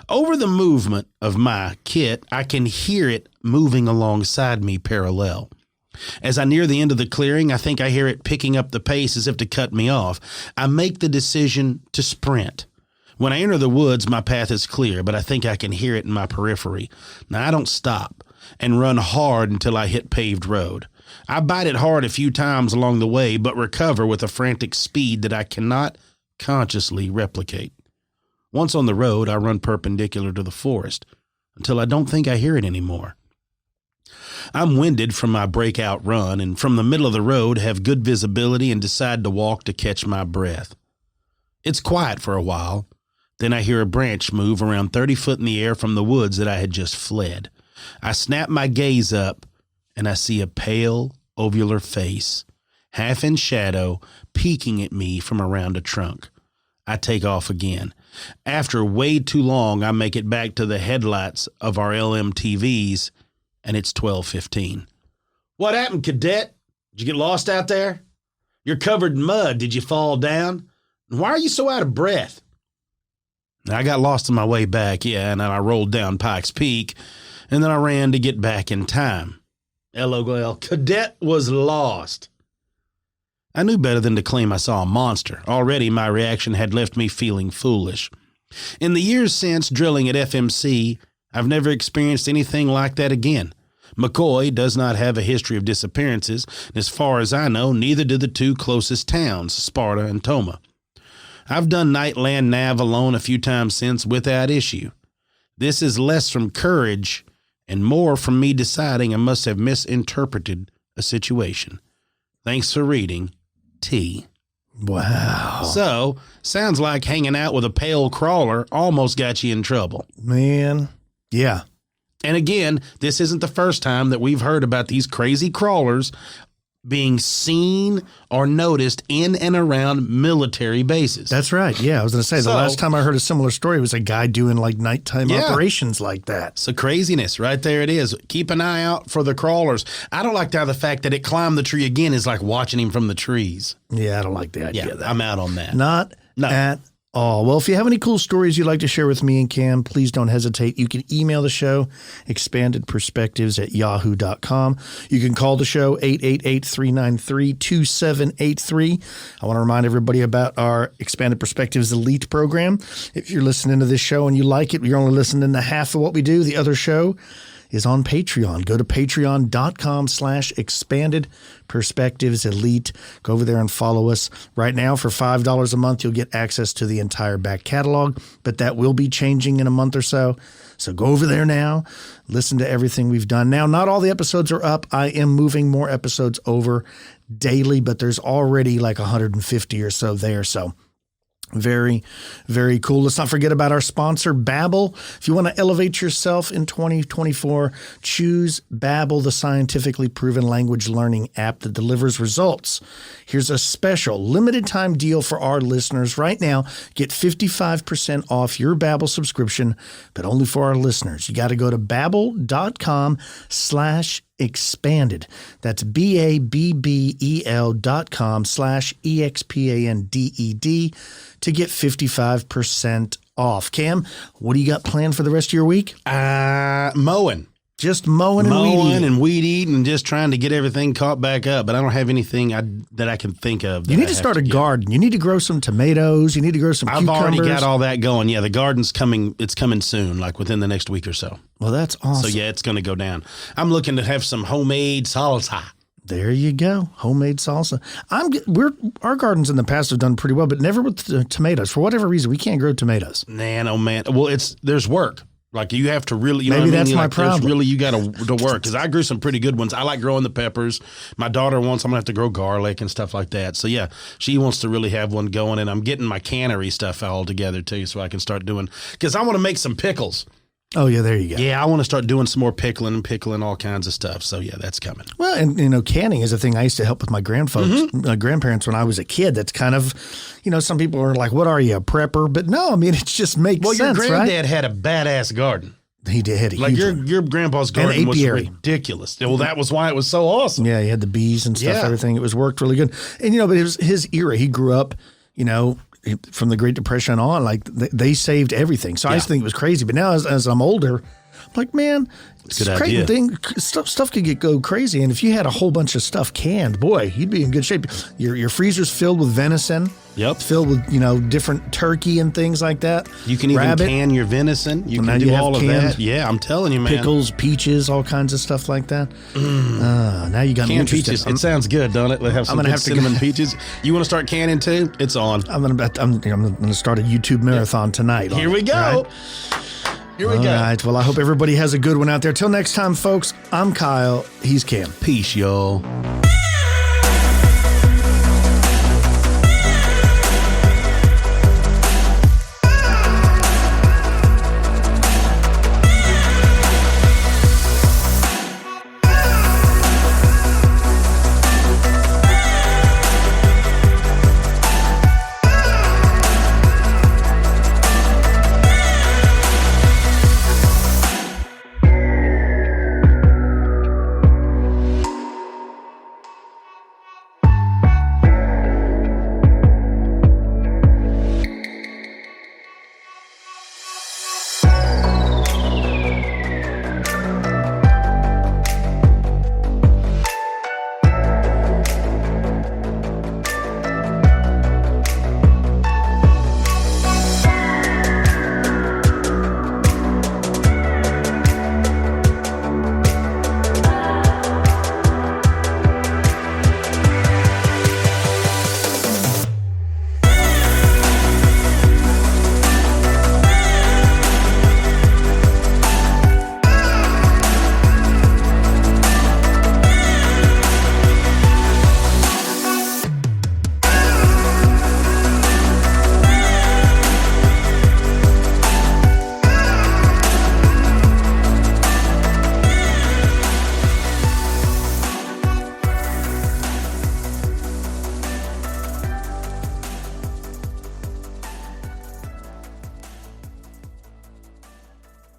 Over the movement of my kit, I can hear it moving alongside me parallel. As I near the end of the clearing, I think I hear it picking up the pace as if to cut me off. I make the decision to sprint. When I enter the woods, my path is clear, but I think I can hear it in my periphery. Now, I don't stop and run hard until I hit paved road. I bite it hard a few times along the way, but recover with a frantic speed that I cannot consciously replicate. Once on the road, I run perpendicular to the forest until I don't think I hear it anymore. I'm winded from my breakout run, and from the middle of the road have good visibility and decide to walk to catch my breath. It's quiet for a while. Then I hear a branch move around 30 foot in the air from the woods that I had just fled. I snap my gaze up, and I see a pale, ovular face, half in shadow, peeking at me from around a trunk. I take off again. After way too long, I make it back to the headlights of our LMTVs, and it's 12:15. What happened, cadet? Did you get lost out there? You're covered in mud. Did you fall down? And why are you so out of breath? I got lost on my way back, yeah, and then I rolled down Pikes Peak, and then I ran to get back in time. LOL, cadet was lost. I knew better than to claim I saw a monster. Already my reaction had left me feeling foolish. In the years since drilling at FMC, I've never experienced anything like that again. McCoy does not have a history of disappearances, and as far as I know, neither do the two closest towns, Sparta and Toma. I've done night land nav alone a few times since without issue. This is less from courage and more from me deciding I must have misinterpreted a situation. Thanks for reading. T. Wow. So, sounds like hanging out with a pale crawler almost got you in trouble. Man. Yeah. And again, this isn't the first time that we've heard about these crazy crawlers being seen or noticed in and around military bases. That's right. Yeah, I was going to say, the last time I heard a similar story was a guy doing like nighttime operations like that. So craziness, right there it is. Keep an eye out for the crawlers. I don't like the fact that it climbed the tree again is like watching him from the trees. Yeah, I don't like the idea of that. I'm out on that. Not at Oh, well, if you have any cool stories you'd like to share with me and Cam, please don't hesitate. You can email the show, expandedperspectives@yahoo.com. You can call the show, 888-393-2783. I want to remind everybody about our Expanded Perspectives Elite program. If you're listening to this show and you like it, you're only listening to half of what we do. The other show is on Patreon. Go to patreon.com/expanded perspectives elite. Go over there and follow us. Right now, for $5 a month, you'll get access to the entire back catalog, but that will be changing in a month or so. So go over there now. Listen to everything we've done. Now, not all the episodes are up. I am moving more episodes over daily, but there's already like 150 or so there. So very, very cool. Let's not forget about our sponsor, Babbel. If you want to elevate yourself in 2024, choose Babbel, the scientifically proven language learning app that delivers results. Here's a special limited time deal for our listeners right now. Get 55% off your Babbel subscription, but only for our listeners. You got to go to babbel.com/expanded. That's BABBEL.com/EXPANDED to get 55% off. Cam, what do you got planned for the rest of your week? Mowing. Just mowing and weed eating and just trying to get everything caught back up. But I don't have anything that I can think of. You need to start a garden. You need to grow some tomatoes. You need to grow some cucumbers. I've already got all that going. Yeah, the garden's coming. It's coming soon, like within the next week or so. Well, that's awesome. So, yeah, it's going to go down. I'm looking to have some homemade salsa. There you go. Homemade salsa. Our gardens in the past have done pretty well, but never with the tomatoes. For whatever reason, we can't grow tomatoes. Man, oh man. Well, there's work. Like you have to really, maybe that's my problem. Really, you got to work because I grew some pretty good ones. I like growing the peppers. My daughter wants. I'm gonna have to grow garlic and stuff like that. So yeah, she wants to really have one going, and I'm getting my cannery stuff all together too, so I can start doing. Because I want to make some pickles. Oh, yeah, there you go. Yeah, I want to start doing some more pickling all kinds of stuff. So, yeah, that's coming. Well, and, canning is a thing I used to help with my grandparents when I was a kid. That's kind of, some people are like, what are you, a prepper? But no, I mean, it just makes sense, your granddad had a badass garden. He did. Had a like huge your grandpa's garden was ridiculous. Well, that was why it was so awesome. Yeah, he had the bees and stuff, everything. It was worked really good. And, but it was his era. He grew up, from the Great Depression on, like they saved everything. So I used to think it was crazy. But now as I'm older, I'm like, man, it's a crazy thing. Stuff could go crazy. And if you had a whole bunch of stuff canned, boy, you'd be in good shape. Your freezer's filled with venison. Yep. Filled with, different turkey and things like that. You can even can your venison. You can do all of that. Yeah, I'm telling you, man. Pickles, peaches, all kinds of stuff like that. Now you got me interested. Peaches. It sounds good, don't it? They have some good cinnamon peaches. You want to start canning too? It's on. I'm gonna start a YouTube marathon tonight. Here we go. Right? Here we go. All right. Well, I hope everybody has a good one out there. Till next time, folks, I'm Kyle. He's Cam. Peace, y'all.